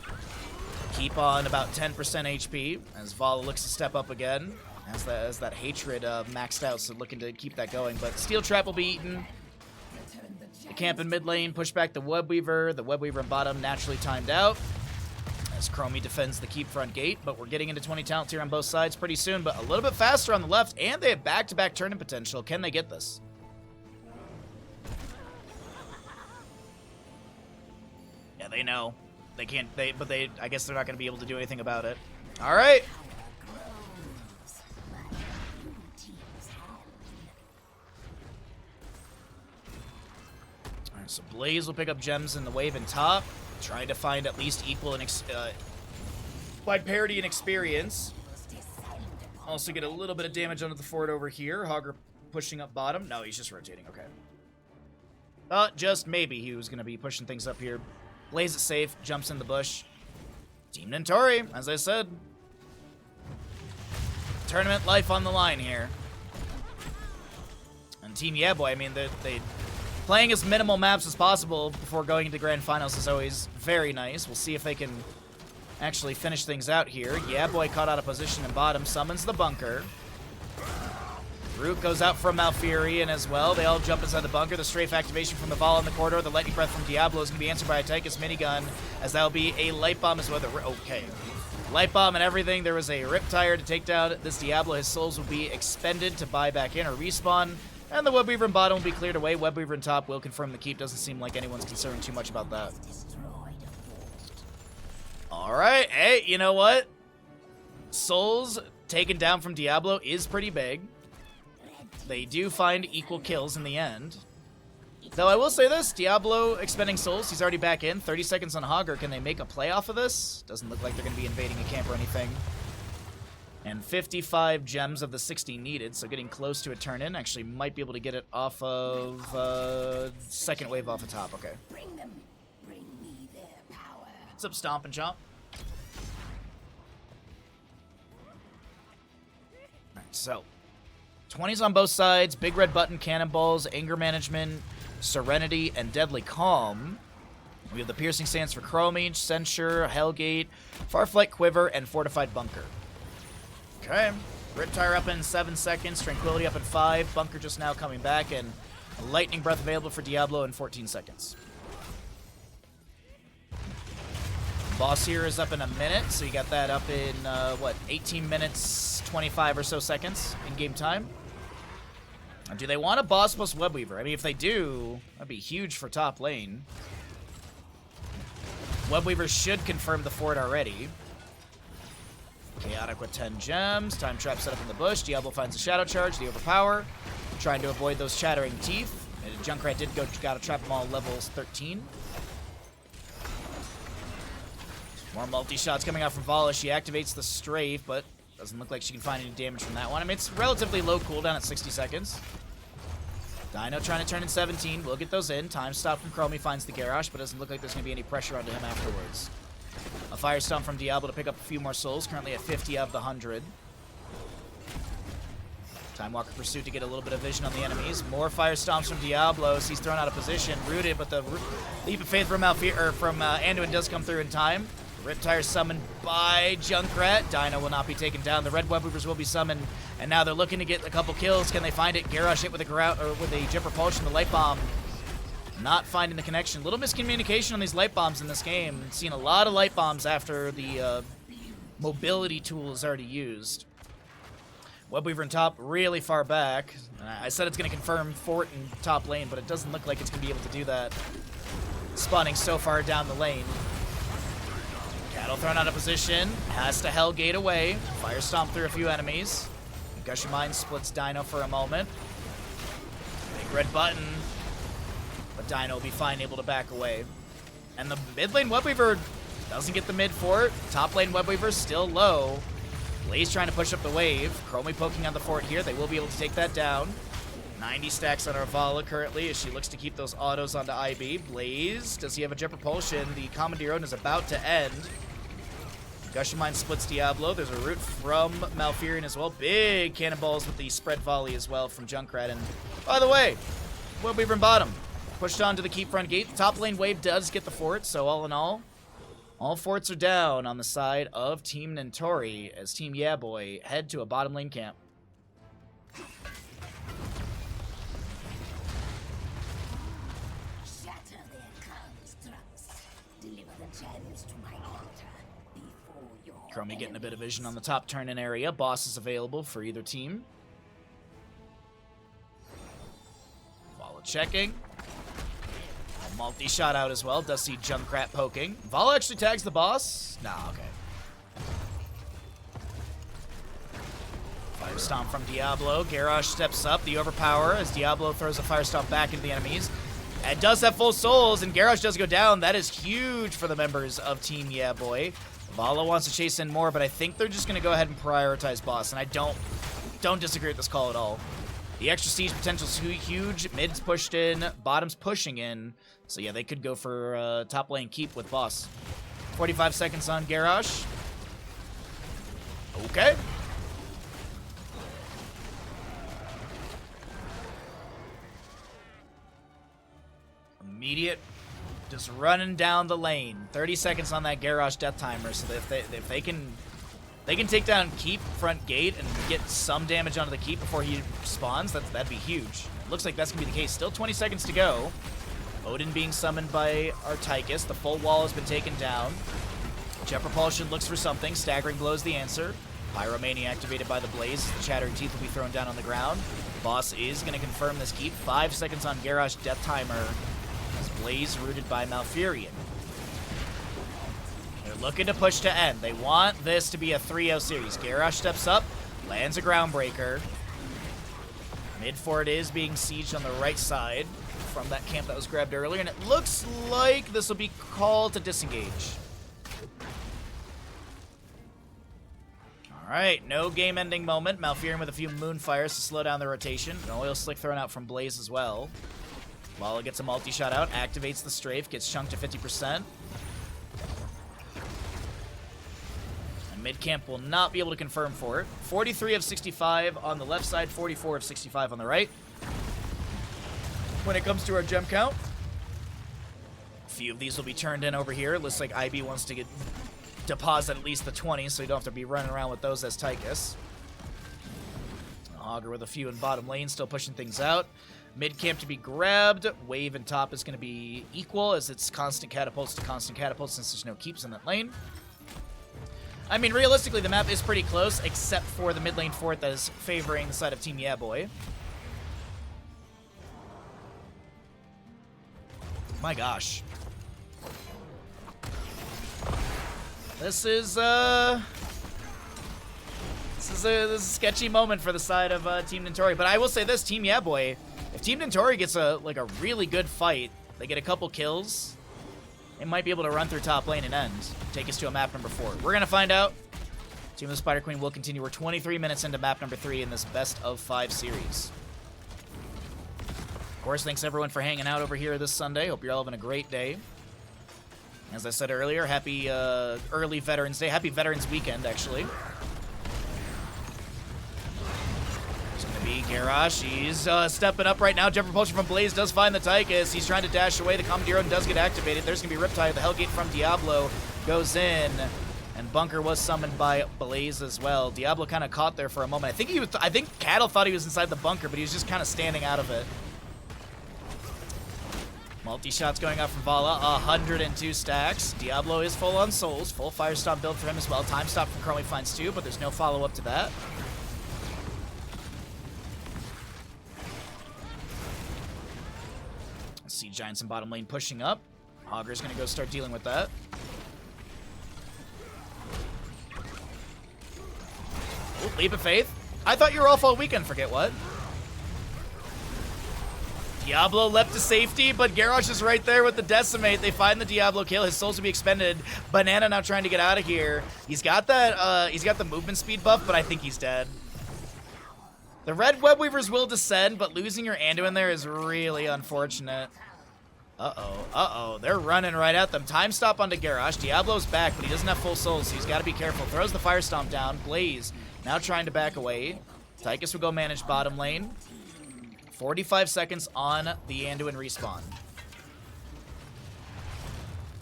Keep on about 10% HP as Vala looks to step up again. As that hatred maxed out, so looking to keep that going. But Steel Trap will be eaten. The camp in mid lane, push back the Web Weaver. The Web Weaver in bottom naturally timed out. As Chromie defends the keep front gate, but we're getting into 20 talents here on both sides pretty soon, but a little bit faster on the left, and they have back-to-back turn-in potential. Can they get this? Yeah, they know. They can't, I guess they're not going to be able to do anything about it. All right. All right, so Blaze will pick up gems in the wave and top. Trying to find at least equal in wide parity and experience. Also get a little bit of damage onto the fort over here. Hogger pushing up bottom. No, he's just rotating. Okay. Just maybe he was going to be pushing things up here. Blaze it safe. Jumps in the bush. Team Nintori, as I said. Tournament life on the line here. And Team Yeah Boy, I mean, they playing as minimal maps as possible before going into grand finals is always very nice. We'll see if they can actually finish things out here. Yeah Boy caught out of position in bottom, summons the bunker. Root goes out from Malfurion as well. They all jump inside the bunker. The strafe activation from the Vala in the corridor. The lightning breath from Diablo is going to be answered by a Tychus minigun, as that will be a light bomb as well. Okay. Light bomb and everything. There was a Riptire to take down this Diablo. His souls will be expended to buy back in or respawn. And the Web Weaver in bottom will be cleared away. Web Weaver in top will confirm the keep. Doesn't seem like anyone's concerned too much about that. Alright, hey, you know what? Souls taken down from Diablo is pretty big. They do find equal kills in the end. Though I will say this, Diablo expending souls, he's already back in. 30 seconds on Hogger. Can they make a play off of this? Doesn't look like they're going to be invading a camp or anything. And 55 gems of the 60 needed, so getting close to a turn-in. Actually might be able to get it off of second wave off the top. Okay. Bring me their power. What's up, Stomp and Chomp? Alright, so 20s on both sides, big red button, cannonballs, anger management, serenity, and deadly calm. We have the piercing stance for Chromie, Censure, Hellgate, Farflight Quiver, and Fortified Bunker. Okay. Riptire up in 7 seconds, Tranquility up in 5, Bunker just now coming back, and a Lightning Breath available for Diablo in 14 seconds. Boss here is up in a minute, so you got that up in, 18 minutes, 25 or so seconds in game time. Now, do they want a boss plus Web Weaver? I mean, if they do, that'd be huge for top lane. Web Weaver should confirm the fort already. Chaotic with 10 gems. Time trap set up in the bush. Diablo finds a shadow charge. The overpower. Trying to avoid those chattering teeth. And Junkrat did gotta trap them all levels 13. More multi-shots coming out from Vala. She activates the strafe, but doesn't look like she can find any damage from that one. I mean, it's relatively low cooldown at 60 seconds. Dino trying to turn in 17. We'll get those in. Time stop from Chromie finds the Garrosh, but doesn't look like there's going to be any pressure onto him afterwards. A Fire Stomp from Diablo to pick up a few more souls, currently at 50 of the 100. Time Walker Pursuit to get a little bit of vision on the enemies. More Fire Stomps from Diablo as he's thrown out of position, rooted, but the Leap of Faith from Anduin does come through in time. Riptire summoned by Junkrat. Dino will not be taken down. The Red Web Weavers will be summoned, and now they're looking to get a couple kills. Can they find it? Garrosh hit with a Jet Propulsion, the Light Bomb. Not finding the connection. Little miscommunication on these light bombs in this game. Seen a lot of light bombs after the mobility tool is already used. Web Weaver in top, really far back. I said it's going to confirm fort in top lane, but it doesn't look like it's going to be able to do that. Spawning so far down the lane. Cattle thrown out of position. Has to Hellgate away. Fire Stomp through a few enemies. Gushing Mind splits Dino for a moment. Big red button. But Dino will be fine, able to back away. And the mid lane Web Weaver doesn't get the mid fort. Top lane Web Weaver still low. Blaze trying to push up the wave. Chromie poking on the fort here. They will be able to take that down. 90 stacks on Arvala currently as she looks to keep those autos onto IB. Blaze, does he have a Jet Propulsion? The Commandeer is about to end. Gushing Mind splits Diablo. There's a root from Malfurion as well. Big cannonballs with the spread volley as well from Junkrat. And by the way, Web Weaver in bottom. Pushed onto the keep front gate. The top lane wave does get the fort, so all in all forts are down on the side of Team Nentori as Team Yeah Boy head to a bottom lane camp. Shatter their constructs. Deliver the gems to my altar before your Chromie getting a bit of vision on the top turn-in area. Boss is available for either team. Follow checking. Multi-shot out as well. Does see Junkrat poking. Vala actually tags the boss. Nah, okay. Fire Stomp from Diablo. Garrosh steps up. The overpower as Diablo throws a Fire Stomp back into the enemies. And does have full souls, and Garrosh does go down. That is huge for the members of Team Yeah Boy. Vala wants to chase in more, but I think they're just going to go ahead and prioritize boss, and I don't disagree with this call at all. The extra siege potential is huge. Mid's pushed in. Bottom's pushing in. So yeah, they could go for top lane keep with boss. 45 seconds on Garrosh. Okay. Immediate. Just running down the lane. 30 seconds on that Garrosh death timer. So that if they can take down keep front gate and get some damage onto the keep before he spawns, that'd be huge. Looks like that's gonna be the case. Still 20 seconds to go. Odin being summoned by Artychus. The full wall has been taken down. Jet Propulsion looks for something. Staggering Blow's the answer. Pyromania activated by the Blaze. The Chattering Teeth will be thrown down on the ground. Boss is going to confirm this keep. 5 seconds on Garrosh death timer. As Blaze rooted by Malfurion. They're looking to push to end. They want this to be a 3-0 series. Garrosh steps up. Lands a Groundbreaker. Mid fort is being sieged on the right side from that camp that was grabbed earlier, and it looks like this will be called to disengage. Alright, no game-ending moment. Malfurion with a few Moonfires to slow down the rotation. An Oil Slick thrown out from Blaze as well. Vala gets a multi-shot out, activates the strafe, gets chunked to 50%. And mid-camp will not be able to confirm for it. 43 of 65 on the left side, 44 of 65 on the right. When it comes to our gem count, a few of these will be turned in over here. Looks like IB wants to deposit at least the 20, so you don't have to be running around with those as Tychus. Augur with a few in bottom lane, still pushing things out. Mid camp to be grabbed. Wave and top is going to be equal as it's constant catapults to constant catapults since there's no keeps in that lane. I mean, realistically, the map is pretty close, except for the mid lane fort that is favoring the side of Team Yeah Boy. My gosh. This is a sketchy moment for the side of Team Nentori. But I will say this, Team Yeah Boy, if Team Nentori gets a really good fight, they get a couple kills, they might be able to run through top lane and end. Take us to a map number 4. We're gonna find out. Team of the Spider Queen will continue. We're 23 minutes into map number 3 in this best of 5 series. Of course, thanks everyone for hanging out over here this Sunday. Hope you're all having a great day. As I said earlier, happy early Veterans Day. Happy Veterans Weekend, actually. It's going to be Garrosh. He's stepping up right now. Jet Propulsion from Blaze does find the Tychus. He's trying to dash away. The Commodore does get activated. There's going to be Riptide. The Hellgate from Diablo goes in. And Bunker was summoned by Blaze as well. Diablo kind of caught there for a moment. I think Cattle thought he was inside the bunker, but he was just kind of standing out of it. Multi-shots going out from Vala, 102 stacks. Diablo is full on souls. Full Fire Stomp build for him as well. Time Stop from Chromie finds 2, but there's no follow-up to that. See Giants in bottom lane pushing up. Augur's going to go start dealing with that. Oh, Leap of Faith. I thought you were off all weekend, forget what. Diablo leapt to safety, but Garrosh is right there with the Decimate. They find the Diablo kill. His souls will be expended. Banana now trying to get out of here. He's got that. He's got the movement speed buff, but I think he's dead. The red web weavers will descend, but losing your Anduin there is really unfortunate. Uh-oh. They're running right at them. Time Stop onto Garrosh. Diablo's back, but he doesn't have full souls, so he's got to be careful. Throws the Fire Stomp down. Blaze now trying to back away. Tychus will go manage bottom lane. 45 seconds on the Anduin respawn.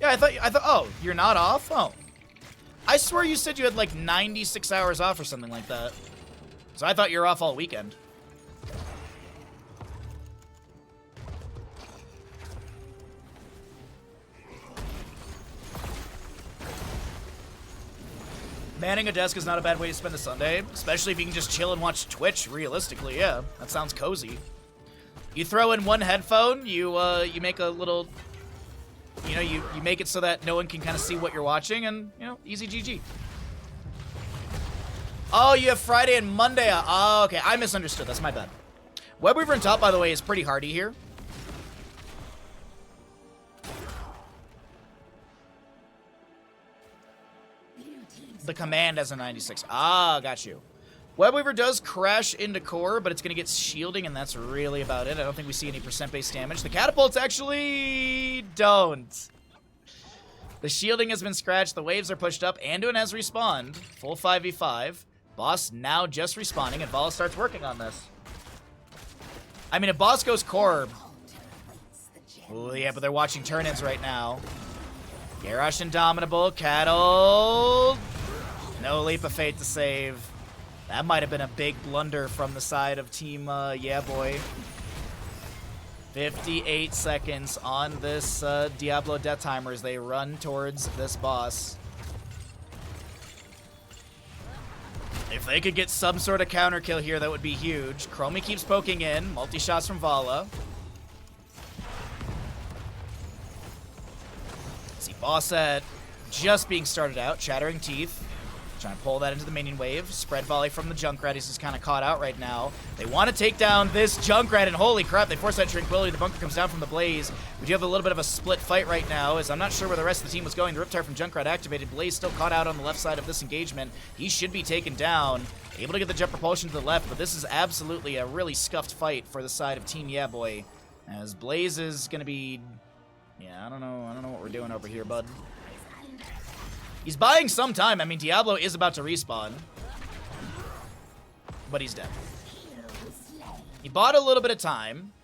Yeah, I thought. Oh, you're not off? Oh, I swear you said you had like 96 hours off or something like that. So I thought you were off all weekend. Manning a desk is not a bad way to spend a Sunday, especially if you can just chill and watch Twitch, realistically, yeah. That sounds cozy. You throw in one headphone, you make a little, you know, you make it so that no one can kind of see what you're watching, and, you know, easy GG. Oh, you have Friday and Monday. Oh, okay, I misunderstood. That's my bad. Webweaver and top, by the way, is pretty hardy here. The command has a 96. Ah, got you. Webweaver does crash into core, but it's going to get shielding, and that's really about it. I don't think we see any percent-based damage. The catapults actually don't. The shielding has been scratched. The waves are pushed up. Anduin has respawned. Full 5v5. Boss now just respawning, and Vala starts working on this. I mean, if Boss goes core... Oh, yeah, but they're watching turn-ins right now. Garrosh Indomitable. Cattle... No Leap of Fate to save. That might have been a big blunder from the side of Team Yeah Boy. 58 seconds on this Diablo death timer as they run towards this boss. If they could get some sort of counter kill here, that would be huge. Chromie keeps poking in. Multi-shots from Vala. See, boss at just being started out. Chattering Teeth. Trying to pull that into the minion wave. Spread volley from the Junkrat. He's just kind of caught out right now. They want to take down this Junkrat, and holy crap, they force that Tranquility. The bunker comes down from the Blaze. We do have a little bit of a split fight right now, as I'm not sure where the rest of the team was going. The Riptide from Junkrat activated. Blaze still caught out on the left side of this engagement. He should be taken down. Able to get the jet propulsion to the left, but this is absolutely a really scuffed fight for the side of Team Yeah Boy, as Blaze is going to be... Yeah, I don't know what we're doing over here, bud. He's buying some time. I mean, Diablo is about to respawn. But he's dead. He bought a little bit of time.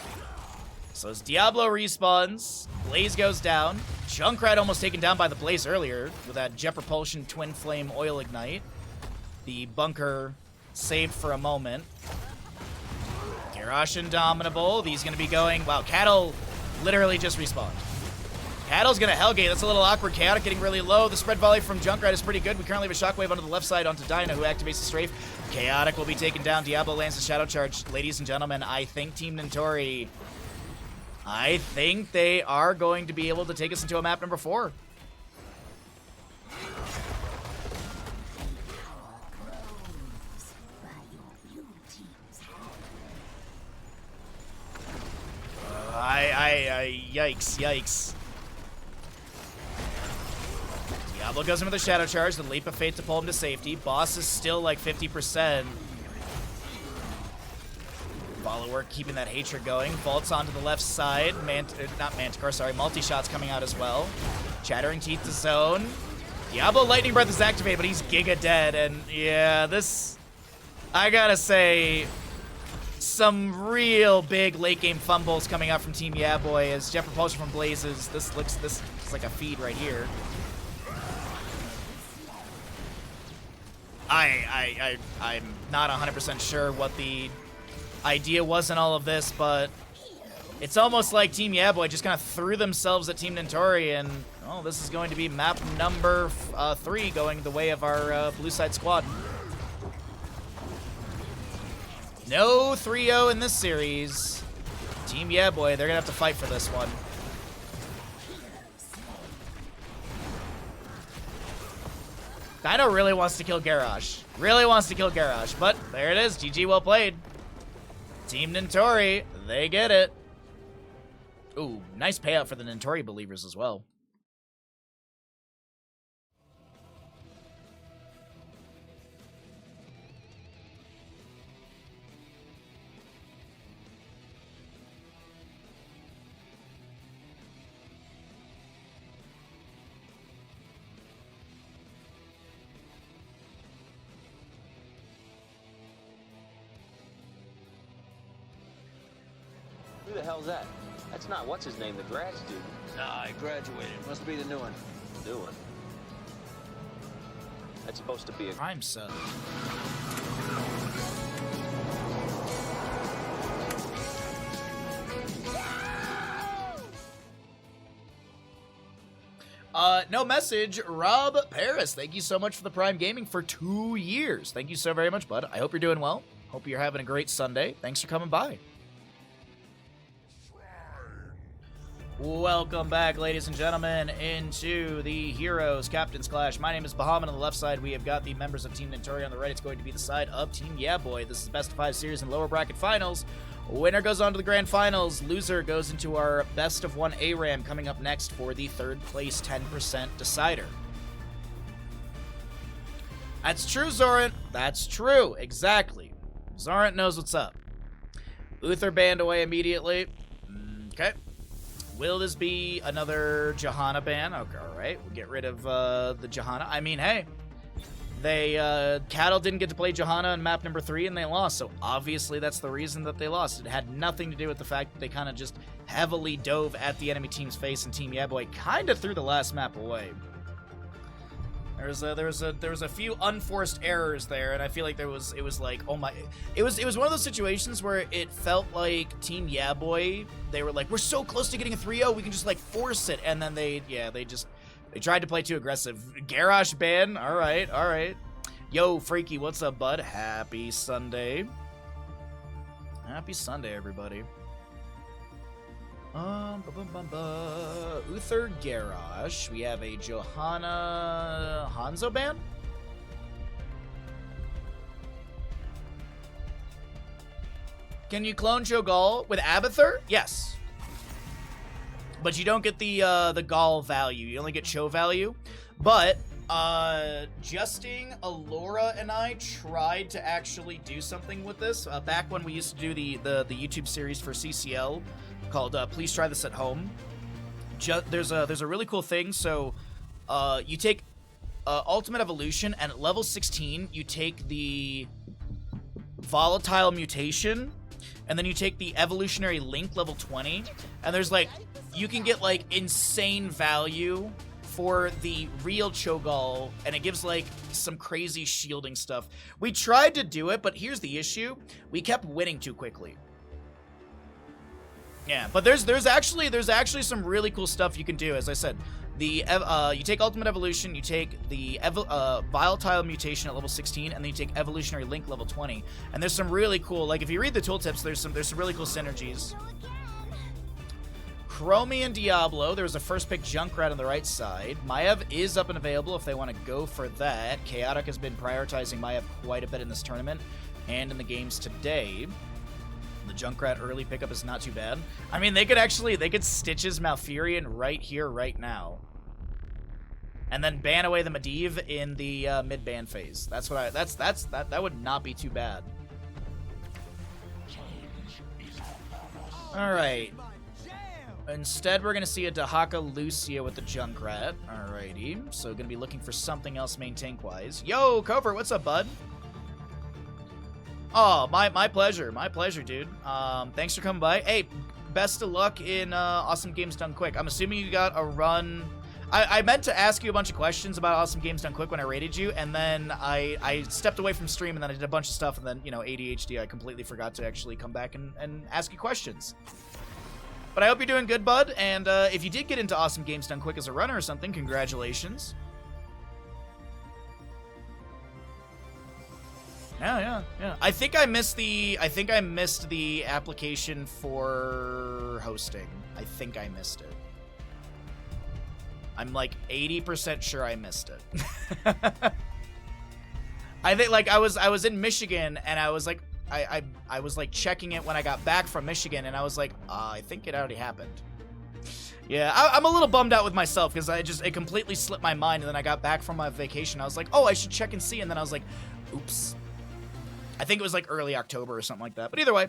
So as Diablo respawns, Blaze goes down. Junkrat almost taken down by the Blaze earlier with that Jet Propulsion Twin Flame Oil Ignite. The bunker saved for a moment. Garrosh Indomitable. He's going to be going... Wow, Cattle literally just respawned. Cattle's gonna Hellgate. That's a little awkward. Chaotic getting really low. The spread volley from Junkrat is pretty good. We currently have a shockwave onto the left side onto Dyna, who activates the strafe. Chaotic will be taken down. Diablo lands the shadow charge. Ladies and gentlemen, I think Team Nintori... I think they are going to be able to take us into a map number 4. Yikes. Diablo goes in with a Shadow Charge, the Leap of Fate to pull him to safety. Boss is still like 50%. Follower keeping that hatred going. Vaults onto the left side. Not Manticore, sorry. Multi-shots coming out as well. Chattering Teeth to zone. Diablo Lightning Breath is activated, but he's giga dead. And yeah, this... I gotta say... Some real big late game fumbles coming out from Team Yeah Boy as Jet Propulsion from Blazes. This looks like a feed right here. I'm not 100% sure what the idea was in all of this, but it's almost like Team Yeah Boy just kind of threw themselves at Team Nintori, and oh, this is going to be map number 3 going the way of our blue side squad. No 3-0 in this series. Team Yeah Boy, they're gonna have to fight for this one. Dino really wants to kill Garrosh. But there it is. GG, well played. Team Nintori, they get it. Ooh, nice payout for the Nintori believers as well. Who the hell's that? That's not what's his name, the grad student. Nah, I graduated. Must be the new one. New one. That's supposed to be a Prime sub. No message. Rob Paris, thank you so much for the Prime Gaming for 2 years. Thank you so very much, bud. I hope you're doing well. Hope you're having a great Sunday. Thanks for coming by. Welcome back, ladies and gentlemen, into the Heroes Captain's Clash. My name is Bahamut. On the left side, we have got the members of Team Nintori. On the right, it's going to be the side of Team Yeah Boy. This is the best of 5 series and lower bracket finals. Winner goes on to the grand finals. Loser goes into our best of 1 ARAM coming up next for the 3rd place 10% decider. That's true, Zorant. That's true. Exactly. Zorant knows what's up. Uther banned away immediately. Okay. Will this be another Johanna ban? Okay, alright. We'll get rid of the Johanna. I mean, hey. Cattle didn't get to play Johanna in map number 3 and they lost, so obviously that's the reason that they lost. It had nothing to do with the fact that they kind of just heavily dove at the enemy team's face, and Team Yeah Boy kind of threw the last map away. There was a few unforced errors there, and I feel like it was like, oh my, it was one of those situations where it felt like Team Yeah Boy, they were like, we're so close to getting a 3-0, we can just like force it, and then they tried to play too aggressive. Garrosh ban, all right. Yo, Freaky, what's up, bud? Happy Sunday. Happy Sunday, everybody. Uther Garrosh. We have a Johanna Hanzo ban. Can you clone Cho'Gall with Abathur? Yes. But you don't get the Gall value. You only get Cho value. But Justing, Alora, and I tried to actually do something with this back when we used to do the YouTube series for CCL called Please Try This at Home. There's a really cool thing. So you take Ultimate Evolution, and at level 16 you take the Volatile Mutation, and then you take the Evolutionary Link level 20, and there's like, you can get like insane value for the real Cho'Gall, and it gives like some crazy shielding stuff. We tried to do it, but here's the issue: we kept winning too quickly. Yeah, but there's actually some really cool stuff you can do. As I said, you take Ultimate Evolution, you take the Volatile Mutation at level 16, and then you take Evolutionary Link level 20. And there's some really cool, like if you read the tooltips, there's some really cool synergies. Chromie and Diablo, there's a first pick Junkrat on the right side. Maiev is up and available if they want to go for that. Chaotic has been prioritizing Maiev quite a bit in this tournament and in the games today. The Junkrat early pickup is not too bad. I mean, they could Stitches Malfurion right here, right now. And then ban away the Medivh in the mid-ban phase. That would not be too bad. Alright. Instead, we're going to see a Dahaka Lucia with the Junkrat. Alrighty. So, going to be looking for something else main tank-wise. Yo, Covert, what's up, bud? Oh, my pleasure. My pleasure, dude. Thanks for coming by. Hey, best of luck in Awesome Games Done Quick. I'm assuming you got a run. I meant to ask you a bunch of questions about Awesome Games Done Quick when I rated you, and then I stepped away from stream, and then I did a bunch of stuff, and then, you know, ADHD, I completely forgot to actually come back and ask you questions. But I hope you're doing good, bud, and if you did get into Awesome Games Done Quick as a runner or something, congratulations. Yeah. I think I missed the application for hosting. I think I missed it. I'm like 80% sure I missed it. I think like I was in Michigan, and I was like I was like checking it when I got back from Michigan, and I was like, I think it already happened. Yeah, I'm a little bummed out with myself because it completely slipped my mind, and then I got back from my vacation. I was like, oh, I should check and see, and then I was like, oops. I think it was like early October or something like that. But either way,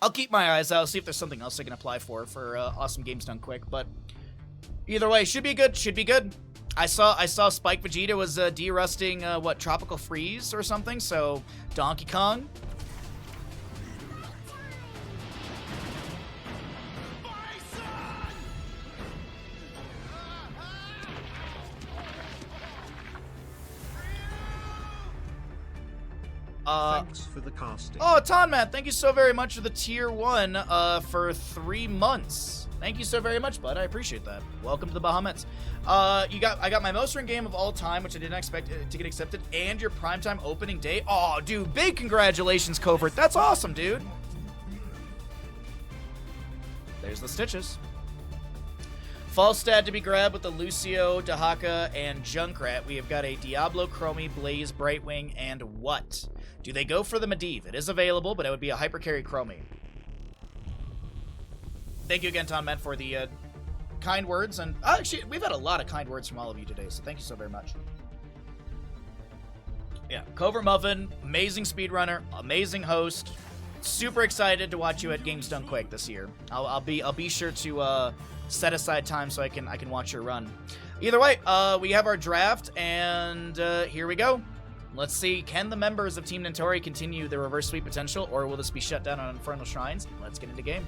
I'll keep my eyes out, see if there's something else I can apply for Awesome Games Done Quick. But either way, should be good. Should be good. I saw Spike Vegeta was de-rusting what, Tropical Freeze or something. So Donkey Kong. Thanks for the casting. Oh, Tonman, thank you so very much for the tier 1 for 3 months. Thank you so very much, bud. I appreciate that. Welcome to the Bahamut. I got my most run game of all time, which I didn't expect to get accepted, and your primetime opening day. Oh, dude, big congratulations, Covert. That's awesome, dude. There's the stitches. Falstad to be grabbed with the Lucio, Dahaka, and Junkrat. We have got a Diablo, Chromie, Blaze, Brightwing, and what? Do they go for the Medivh? It is available, but it would be a hyper carry Chromie. Thank you again, Tom Met, for the kind words. And actually, we've had a lot of kind words from all of you today, so thank you so very much. Yeah, Covert Muffin, amazing speedrunner, amazing host. Super excited to watch you at Games Done Quick this year. I'll be sure to set aside time so I can watch your run. Either way, we have our draft, and here we go. Let's see, can the members of Team Nentori continue their reverse sweep potential, or will this be shut down on Infernal Shrines? Let's get into game.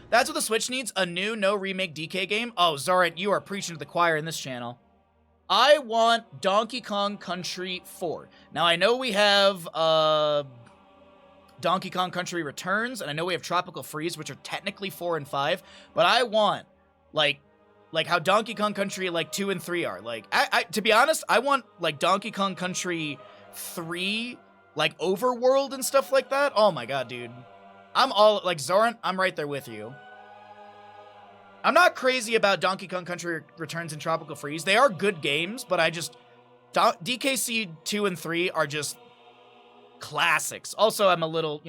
That's what the Switch needs, a new no remake DK game. Oh, Zarant, you are preaching to the choir in this channel. I want Donkey Kong Country 4. Now, I know we have Donkey Kong Country Returns, and I know we have Tropical Freeze, which are technically 4 and 5, but I want, like how Donkey Kong Country, 2 and 3 are. To be honest, I want, Donkey Kong Country 3, Overworld and stuff like that. Oh my god, dude. I'm all, Zorant, I'm right there with you. I'm not crazy about Donkey Kong Country Returns and Tropical Freeze. They are good games, but DKC 2 and 3 are just classics. Also, I'm a little,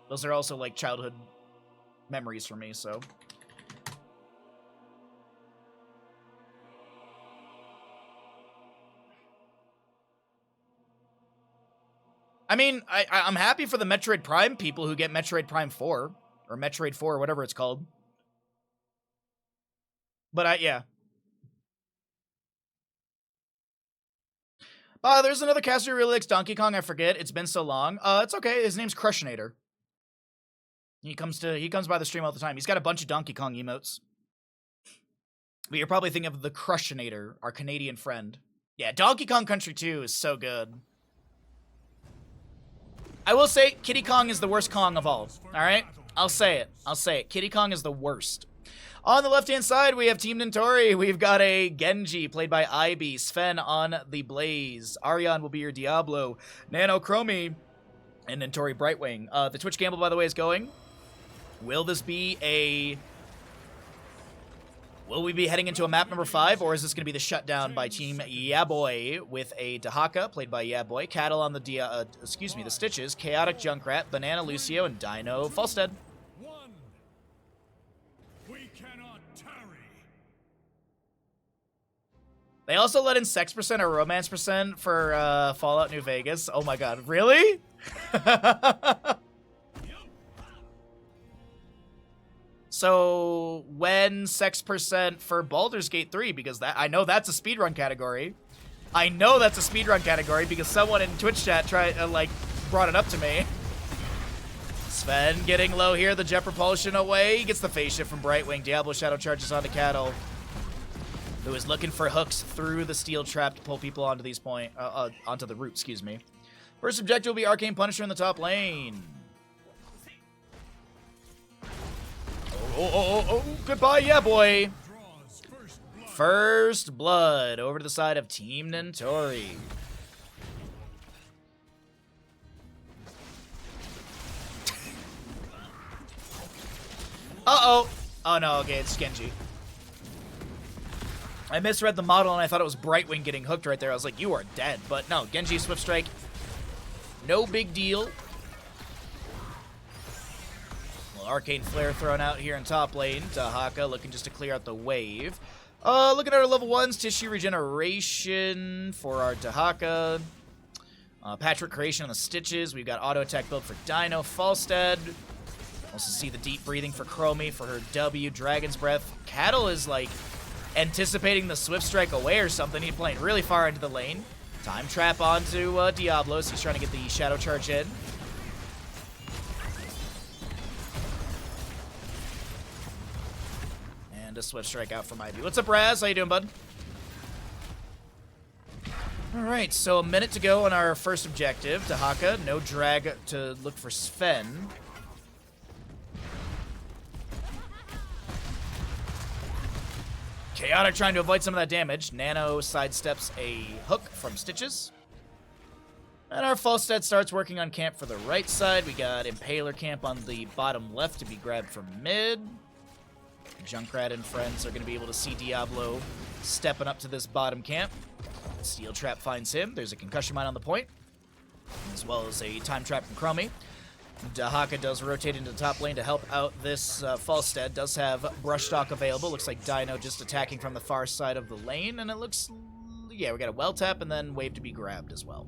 those are also, childhood memories for me, so. I mean, I'm happy for the Metroid Prime people who get Metroid Prime 4, or Metroid 4, or whatever it's called. But yeah. There's another caster who really likes Donkey Kong, I forget. It's been so long. It's okay, his name's Crushinator. He comes by the stream all the time. He's got a bunch of Donkey Kong emotes. But you're probably thinking of the Crushinator, our Canadian friend. Yeah, Donkey Kong Country 2 is so good. I will say, Kiddy Kong is the worst Kong of all. Alright? I'll say it. Kiddy Kong is the worst. On the left-hand side, we have Team Nentori. We've got a Genji, played by Ibi. Sven on the Blaze. Arion will be your Diablo. Nano Chromie. And Nentori Brightwing. The Twitch Gamble, by the way, is going. Will this be a... Will we be heading into a map number 5, or is this going to be the shutdown by Team Yaboy with a Dahaka, played by Yaboy, Cattle on the the Stitches, Chaotic Junkrat, Banana Lucio, and Dino Falstead. We cannot tarry. They also let in sex percent or romance percent for Fallout New Vegas. Oh my god, really? So, when sex percent for Baldur's Gate 3? Because I know that's a speedrun category. I know that's a speedrun category because someone in Twitch chat brought it up to me. Sven getting low here, the jet propulsion away. He gets the phase shift from Brightwing. Diablo Shadow charges onto Cattle, who is looking for hooks through the steel trap to pull people onto these onto the route, excuse me. First objective will be Arcane Punisher in the top lane. Oh, goodbye, yeah, boy. First blood over to the side of Team Nentori. Uh-oh. Oh, no, okay, it's Genji. I misread the model, and I thought it was Brightwing getting hooked right there. I was like, you are dead. But no, Genji Swift Strike. No big deal. Arcane Flare thrown out here in top lane. Dahaka looking just to clear out the wave. Looking at our level 1s, Tissue Regeneration for our Dahaka. Patchwork Creation on the Stitches. We've got Auto Attack build for Dino Falstead. Also see the Deep Breathing for Chromie for her W. Dragon's Breath. Cattle is anticipating the Swift Strike away or something. He's playing really far into the lane. Time trap onto Diablos. He's trying to get the Shadow Charge in. And a Swift Strike out from Ivy. What's up, Raz? How you doing, bud? Alright, so a minute to go on our first objective. Dahaka, no drag to look for Sven. Chaotic trying to avoid some of that damage. Nano sidesteps a hook from Stitches. And our Falstead starts working on camp for the right side. We got Impaler camp on the bottom left to be grabbed from mid. Junkrat and friends are going to be able to see Diablo stepping up to this bottom camp. Steel Trap finds him. There's a Concussion Mine on the point, as well as a Time Trap from Chromie. Dahaka does rotate into the top lane to help out this Falstead. Does have Brush Stock available. Looks like Dino just attacking from the far side of the lane, and it looks... yeah, we got a well tap and then wave to be grabbed as well.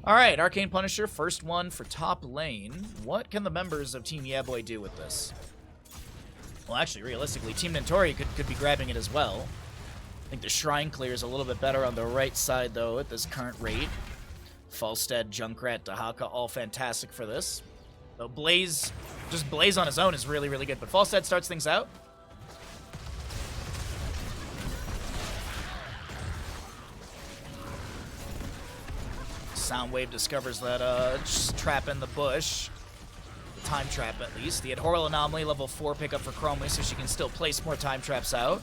All right, Arcane Punisher, first one for top lane. What can the members of Team Yaboy do with this? Well, actually, realistically, Team Nentori could be grabbing it as well. I think the Shrine Clear is a little bit better on the right side, though, at this current rate. Falstead, Junkrat, Dahaka, all fantastic for this. Though Blaze, just Blaze on his own is really, really good. But Falstead starts things out. Soundwave discovers that trap in the bush. The time trap, at least. The Adhoral Anomaly, level 4 pickup for Chromie, so she can still place more time traps out.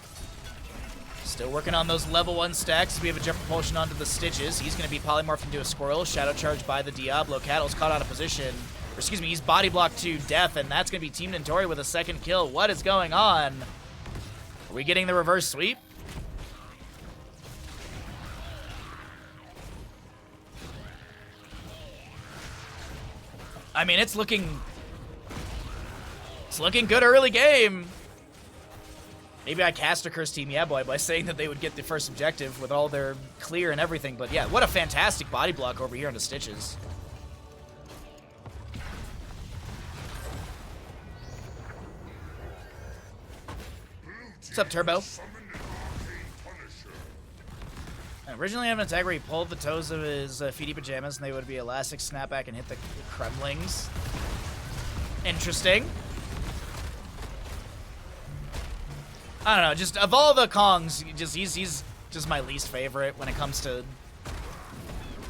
Still working on those level 1 stacks. We have a Jet Propulsion onto the Stitches. He's going to be polymorphed into a squirrel. Shadow Charge by the Diablo. Cattle's caught out of position. Or, excuse me, he's body blocked to death, and that's going to be Team Nentori with a second kill. What is going on? Are we getting the reverse sweep? I mean, it's looking good early game. Maybe I cast a Curse Team Yaboy by saying that they would get the first objective with all their clear and everything. But yeah, what a fantastic body block over here on the Stitches. What's up, Turbo? Originally, I have an attack where he pulled the toes of his feety pajamas and they would be elastic snapback and hit the Kremlings. Interesting. I don't know, just of all the Kongs, he's just my least favorite when it comes to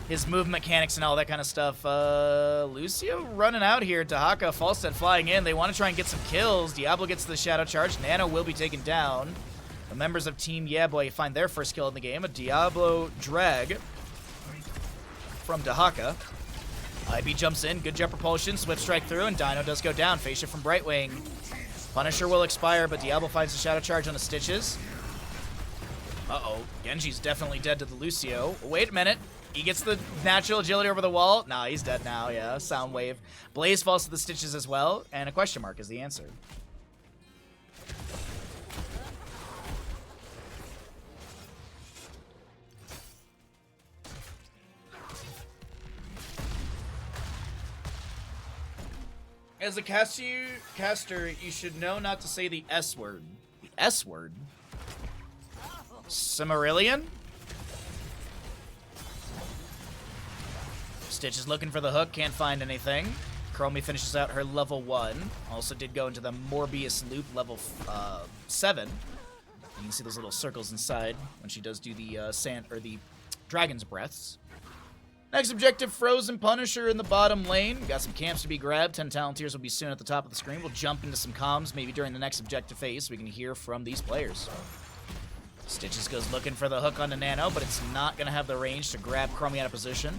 his move mechanics and all that kind of stuff. Lucio running out here. Dahaka, Falstead flying in. They want to try and get some kills. Diablo gets the Shadow Charge. Nano will be taken down. The members of Team Yaboy find their first kill in the game. A Diablo drag from Dahaka. IB jumps in. Good Jet Propulsion. Swift Strike through, and Dino does go down. Face shift from Brightwing. Punisher will expire, but Diablo finds the Shadow Charge on the Stitches. Uh-oh. Genji's definitely dead to the Lucio. Wait a minute. He gets the natural agility over the wall. Nah, he's dead now, yeah. Soundwave. Blaze falls to the Stitches as well, and a question mark is the answer. As a caster, you should know not to say the S word. The S word? Cimmerillion? Stitch is looking for the hook, can't find anything. Chromie finishes out her level 1. Also did go into the Morbius loop level 7. You can see those little circles inside when she does do the the Dragon's Breaths. Next objective, Frozen Punisher in the bottom lane. Got some camps to be grabbed. 10 Talonteers will be soon at the top of the screen. We'll jump into some comms maybe during the next objective phase so we can hear from these players. Stitches goes looking for the hook on the Nano, but it's not going to have the range to grab Chromie out of position.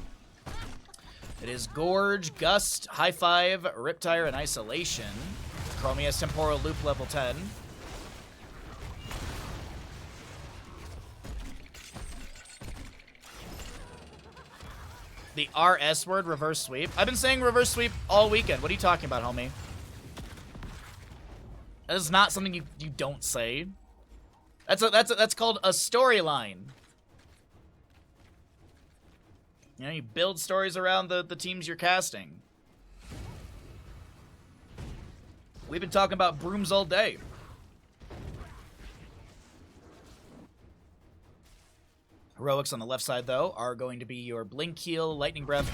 It is Gorge, Gust, High Five, Riptire, and Isolation. Chromie has Temporal Loop level 10. The RS word, reverse sweep. I've been saying reverse sweep all weekend. What are you talking about, homie? That is not something you don't say. That's called a storyline. You know, you build stories around the teams you're casting. We've been talking about brooms all day. Heroics on the left side, though, are going to be your Blink Heal, Lightning Breath.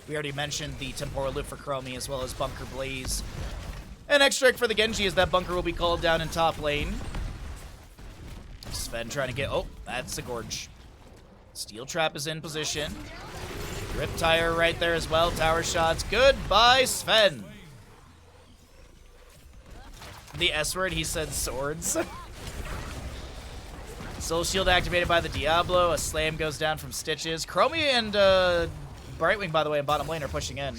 We already mentioned the Temporal Loop for Chromie, as well as Bunker Blaze. And Extract for the Genji, as that Bunker will be called down in top lane. Sven trying to get... Oh, that's a Gorge. Steel Trap is in position. Riptire right there as well. Tower shots. Goodbye, Sven. The S word, he said swords. Soul Shield activated by the Diablo. A slam goes down from Stitches. Chromie and Brightwing, by the way, in bottom lane are pushing in.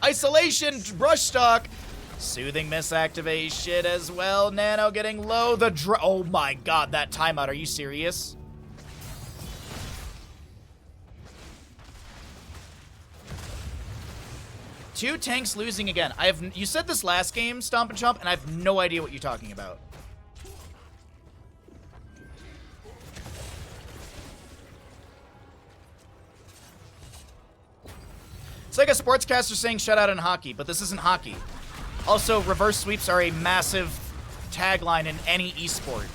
Isolation, Brush Stock. Soothing Miss activation as well. Nano getting low. Oh my god, that timeout. Are you serious? Two tanks losing again. You said this last game, Stomp and Chomp, and I have no idea what you're talking about. It's like a sportscaster saying shutout in hockey, but this isn't hockey. Also, reverse sweeps are a massive tagline in any esport.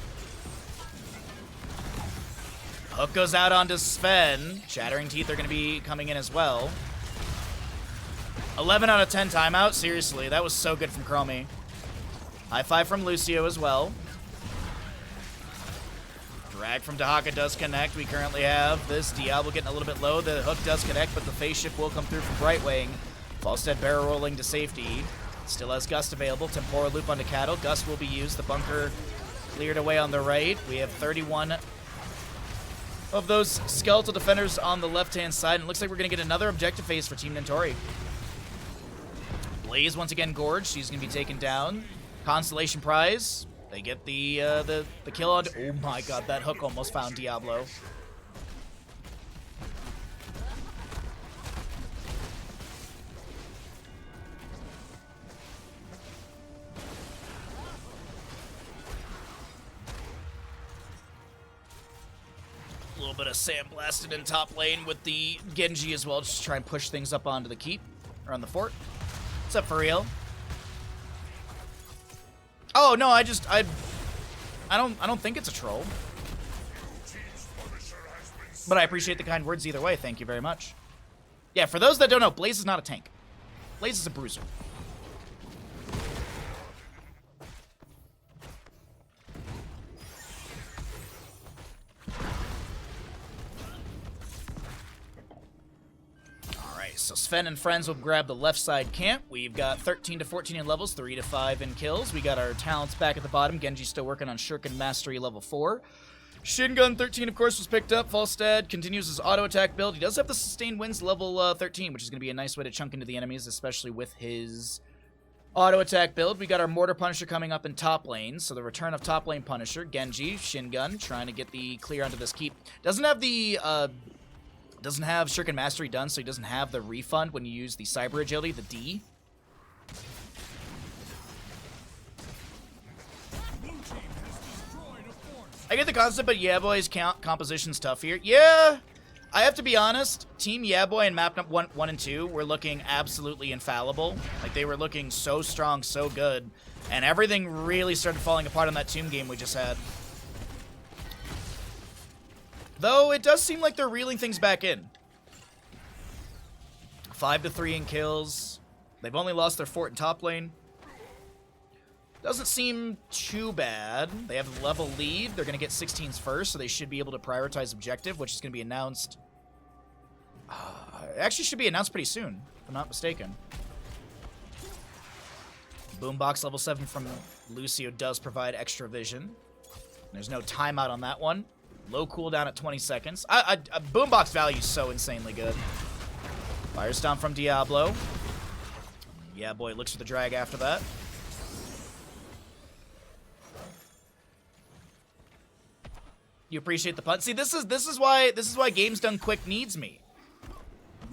Hook goes out onto Sven. Shattering Teeth are going to be coming in as well. 11 out of 10 timeout. Seriously, that was so good from Chromie. High five from Lucio as well. Drag from Dahaka does connect. We currently have this Diablo getting a little bit low. The hook does connect, but the phase shift will come through from Brightwing. Falstead barrel rolling to safety. Still has Gust available. Temporal Loop onto Cattle. Gust will be used. The bunker cleared away on the right. We have 31 of those skeletal defenders on the left-hand side. And it looks like we're going to get another objective phase for Team Nentori. Blaze once again gorged. She's going to be taken down. Constellation prize. They get the kill on... Oh my god, that hook almost found Diablo. A little bit of sandblasted in top lane with the Genji as well, just to try and push things up onto the keep, or on the fort. What's up, for real? Oh no, I don't think it's a troll. But I appreciate the kind words either way. Thank you very much. Yeah, for those that don't know, Blaze is not a tank. Blaze is a bruiser. So Sven and friends will grab the left side camp. We've got 13 to 14 in levels, 3 to 5 in kills. We got our talents back at the bottom. Genji's still working on Shuriken Mastery level 4. Shingun 13, of course, was picked up. Falstad continues his auto attack build. He does have the sustained winds level 13, which is going to be a nice way to chunk into the enemies, especially with his auto attack build. We got our Mortar Punisher coming up in top lane. So the return of top lane Punisher. Genji, Shingun, trying to get the clear onto this keep. Doesn't have the... doesn't have Shuriken Mastery done, so he doesn't have the refund when you use the Cyber Agility, the D. I get the concept, but Yeah Boy's composition's tough here. Yeah, I have to be honest. Team Yeah Boy and map 1 and 2 were looking absolutely infallible. Like, they were looking so strong, so good. And everything really started falling apart on that Tomb game we just had. Though, it does seem like they're reeling things back in. 5 to 3 in kills. They've only lost their fort in top lane. Doesn't seem too bad. They have a level lead. They're going to get 16s first, so they should be able to prioritize objective, which is going to be announced... actually should be announced pretty soon, if I'm not mistaken. Boombox level 7 from Lucio does provide extra vision. There's no timeout on that one. Low cooldown at 20 seconds. Boombox value is so insanely good. Firestomp from Diablo. Yeah, boy, looks for the drag after that. You appreciate the pun. See, this is why Games Done Quick needs me.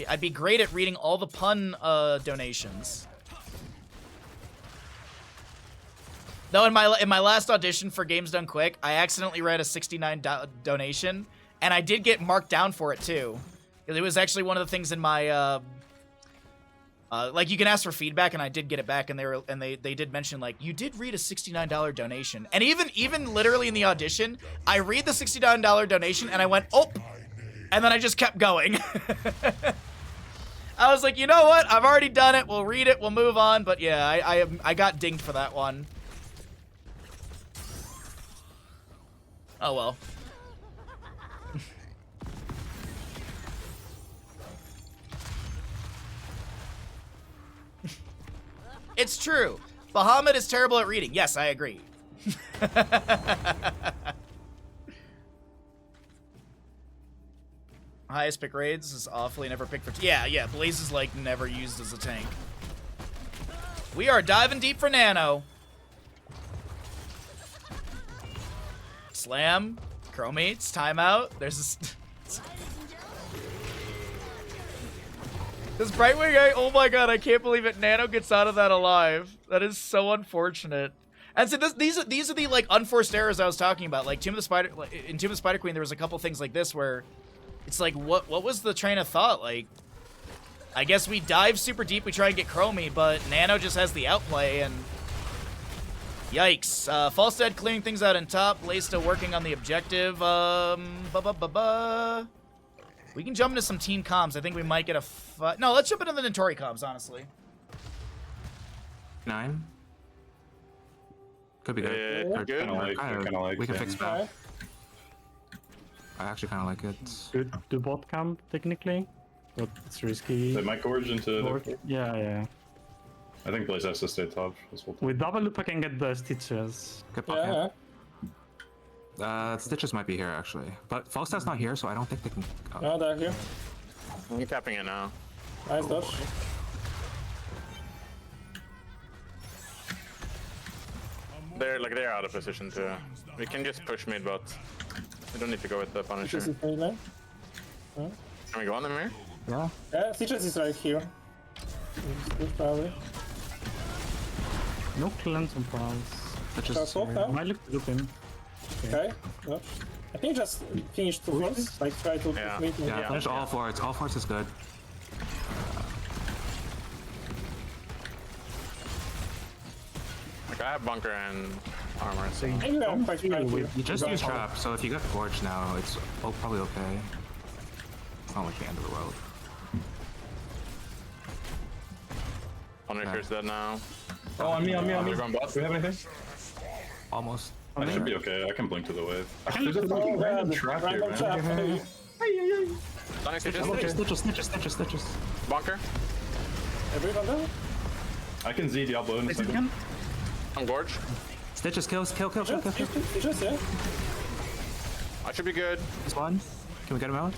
I'd be great at reading all the pun donations. Though in my last audition for Games Done Quick, I accidentally read a 69 donation, and I did get marked down for it too. It was actually one of the things in my Like, you can ask for feedback, and I did get it back, and they did mention, like, you did read a $69 donation. And even literally in the audition, I read the $69 donation, and I went, oh! And then I just kept going. I was like, you know what? I've already done it. We'll read it. We'll move on. But yeah, I got dinged for that one. Oh, well. It's true. Bahamut is terrible at reading. Yes, I agree. Highest pick raids is awfully never picked for... Yeah, Blaze is, like, never used as a tank. We are diving deep for Nano. Slam. Chromates. Timeout. There's this... This Brightwing guy, oh my god, I can't believe it. Nano gets out of that alive. That is so unfortunate. And so these are the, like, unforced errors I was talking about. Like, in Tomb of the Spider Queen, there was a couple things like this where it's like, what was the train of thought? Like, I guess we dive super deep, we try and get Chromie, but Nano just has the outplay, and yikes. Falstead clearing things out in top. Blaze still working on the objective. We can jump into some team comms. I think we might get a no, let's jump into the Notori comms, honestly. 9. Could be good. Yeah, good. We can fix that. I actually kind of like it. Good to bot camp, technically, but it's risky. They might gorge into... Yeah. I think Blaze has to stay top. With double loop, I can get the stitches. Good bot camp. Stitches might be here, actually. But Falstaff's not here, so I don't think they can... No, they're here. I'm tapping it now. Nice dodge. They're out of position too. We can just push mid, but we don't need to go with the Punisher. Stitches is right there. Can we go on them here? Yeah. Yeah, Stitches is right here. Probably. No cleanse on pulse. Stitches. Might look him. Okay. Dodge. I think just finish 2 floors. Like, try to meet him. Yeah, finish all floors. All floors is good. Like, I have bunker and armor, so... Maybe I'm quite right here. You just use trap, so if you get gorge now, it's probably okay. It's not like the end of the world. Punisher's dead now. Oh, on me. They're going bot. Do we have anything? Almost. I should be okay. I can blink to the wave. There's a fucking random trap here, man. Stitches. Bunker. Everyone down? I can Z Diablo in a second. I'm gorge. Stitches kills. Kill. Stitches, yeah. I should be good. This one. Can we get him out?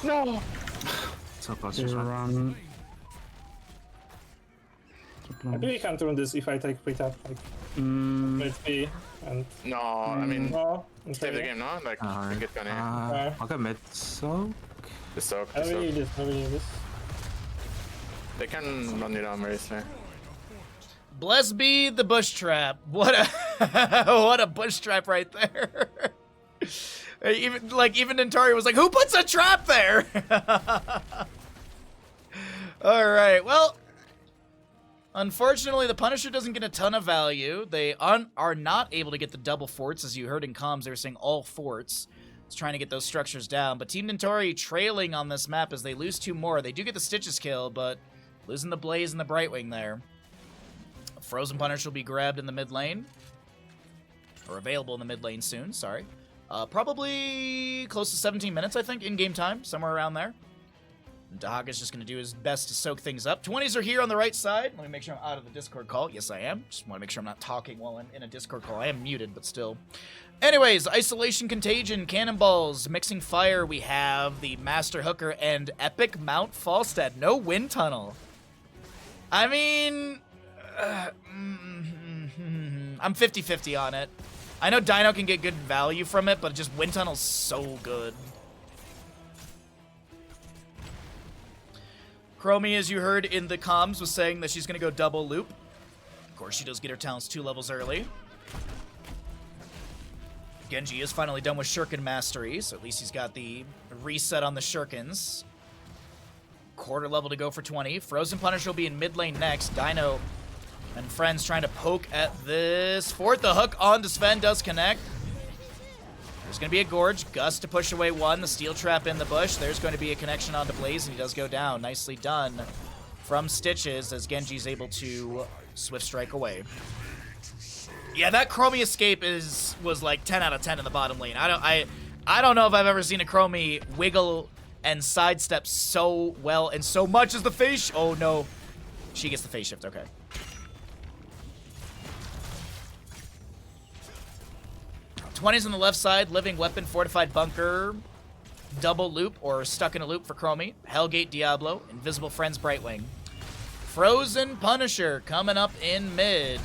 No! So close. Just run. I think we can't run this if I take pre-tap. Like, let's be. And No, I mean, no, save the game, no? Like, we can get down here. I'll go mid soak. The soak. I really need this. They can run you down very soon. Bless be the bush trap. What a bush trap right there. Even Notori was like, who puts a trap there? All right, well, unfortunately, the Punisher doesn't get a ton of value. They are not able to get the double forts, as you heard in comms. They were saying all forts. It's trying to get those structures down. But Team Notori trailing on this map as they lose 2 more. They do get the Stitches kill, but losing the Blaze and the Brightwing there. Frozen Punisher will be grabbed in the mid lane. Or available in the mid lane soon, sorry. Probably close to 17 minutes, I think, in-game time. Somewhere around there. Dahaga's just going to do his best to soak things up. 20s are here on the right side. Let me make sure I'm out of the Discord call. Yes, I am. Just want to make sure I'm not talking while I'm in a Discord call. I am muted, but still. Anyways, Isolation, Contagion, Cannonballs, Mixing Fire. We have the Master Hooker and Epic Mount Falstead. No Wind Tunnel. I mean... I'm 50-50 on it. I know Dino can get good value from it, but just Wind Tunnel's so good. Chromie, as you heard in the comms, was saying that she's going to go double loop. Of course, she does get her talents 2 levels early. Genji is finally done with Shuriken Mastery, so at least he's got the reset on the Shurikens. quarter level to go for 20. Frozen Punisher will be in mid lane next. Dino and friends trying to poke at this fort. The hook onto Sven does connect. There's going to be a Gorge. Gus to push away one. The steel trap in the bush. There's going to be a connection onto Blaze, and he does go down. Nicely done from Stitches as Genji's able to Swift Strike away. Yeah, that Chromie escape was like 10 out of 10 in the bottom lane. I don't know if I've ever seen a Chromie wiggle and sidestep so well and so much as the face. Oh no, she gets the phase shift. Okay. '20s on the left side, living weapon, fortified bunker, double loop or stuck in a loop for Chromie, Hellgate Diablo, invisible friends Brightwing, Frozen Punisher coming up in mid.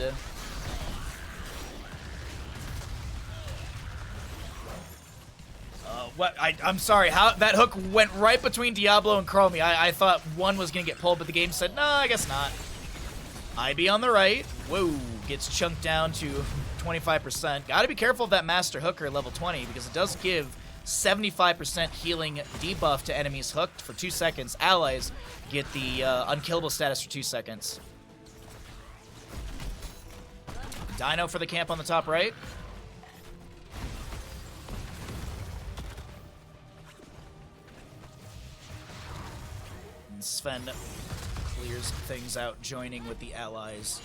I'm sorry, how that hook went right between Diablo and Chromie. I thought one was gonna get pulled, but the game said, no, I guess not. IB on the right. Whoa, gets chunked down to 25%. Gotta be careful of that Master Hooker level 20 because it does give 75% healing debuff to enemies hooked for 2 seconds. Allies get the unkillable status for 2 seconds. Dino for the camp on the top right. And Sven clears things out, joining with the allies.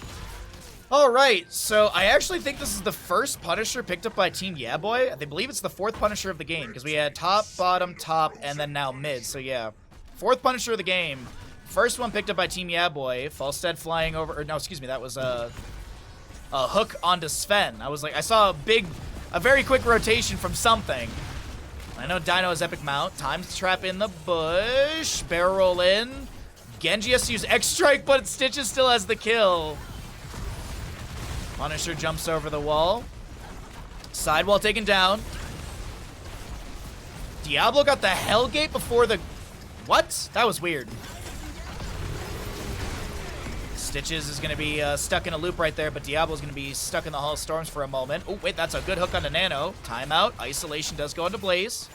Alright, so I actually think this is the first Punisher picked up by Team Yeah Boy. I believe it's the 4th Punisher of the game, because we had top, bottom, top, and then now mid, so yeah. 4th Punisher of the game. First one picked up by Team Yeah Boy. Falstead flying over, or no, excuse me, that was a hook onto Sven. I was like, I saw a very quick rotation from something. I know Dino has epic mount. Times the trap in the bush. Barrel roll in. Genji has to use X-Strike, but Stitches still has the kill. Punisher jumps over the wall. Sidewall taken down. Diablo got the Hellgate before the... What? That was weird. Stitches is going to be stuck in a loop right there, but Diablo's going to be stuck in the Hall of Storms for a moment. Oh, wait, that's a good hook onto Nano. Timeout. Isolation does go into Blaze.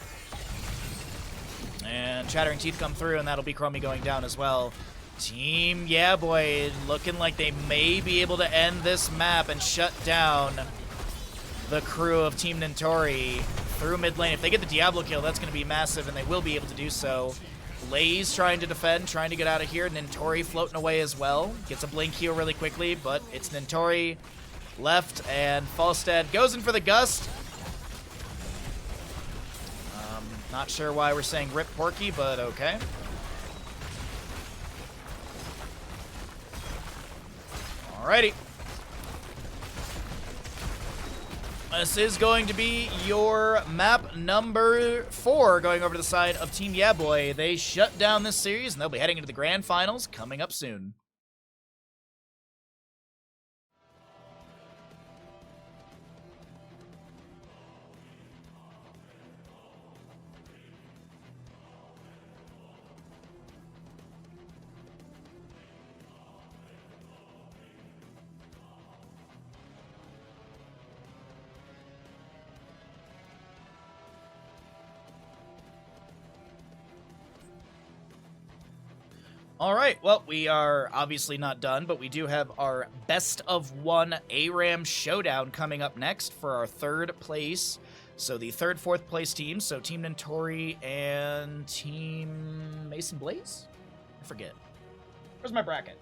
And Chattering Teeth come through, and that'll be Chromie going down as well. Team Yeah Boy looking like they may be able to end this map and shut down the crew of Team Nintori through mid lane. If they get the Diablo kill, that's going to be massive, and they will be able to do so. Blaze trying to defend, trying to get out of here. Nintori floating away as well. Gets a blink heal really quickly, but it's Nintori left, and Falstead goes in for the Gust. Not sure why we're saying rip Porky, but okay. Alrighty. This is going to be your map number 4 going over to the side of Team Yeah Boy. They shut down this series, and they'll be heading into the grand finals coming up soon. All right, well, we are obviously not done, but we do have our best of 1 ARAM showdown coming up next for our 3rd place. So the 3rd, 4th place teams, so Team Nintori and Team Mason Blaze? I forget. Where's my bracket?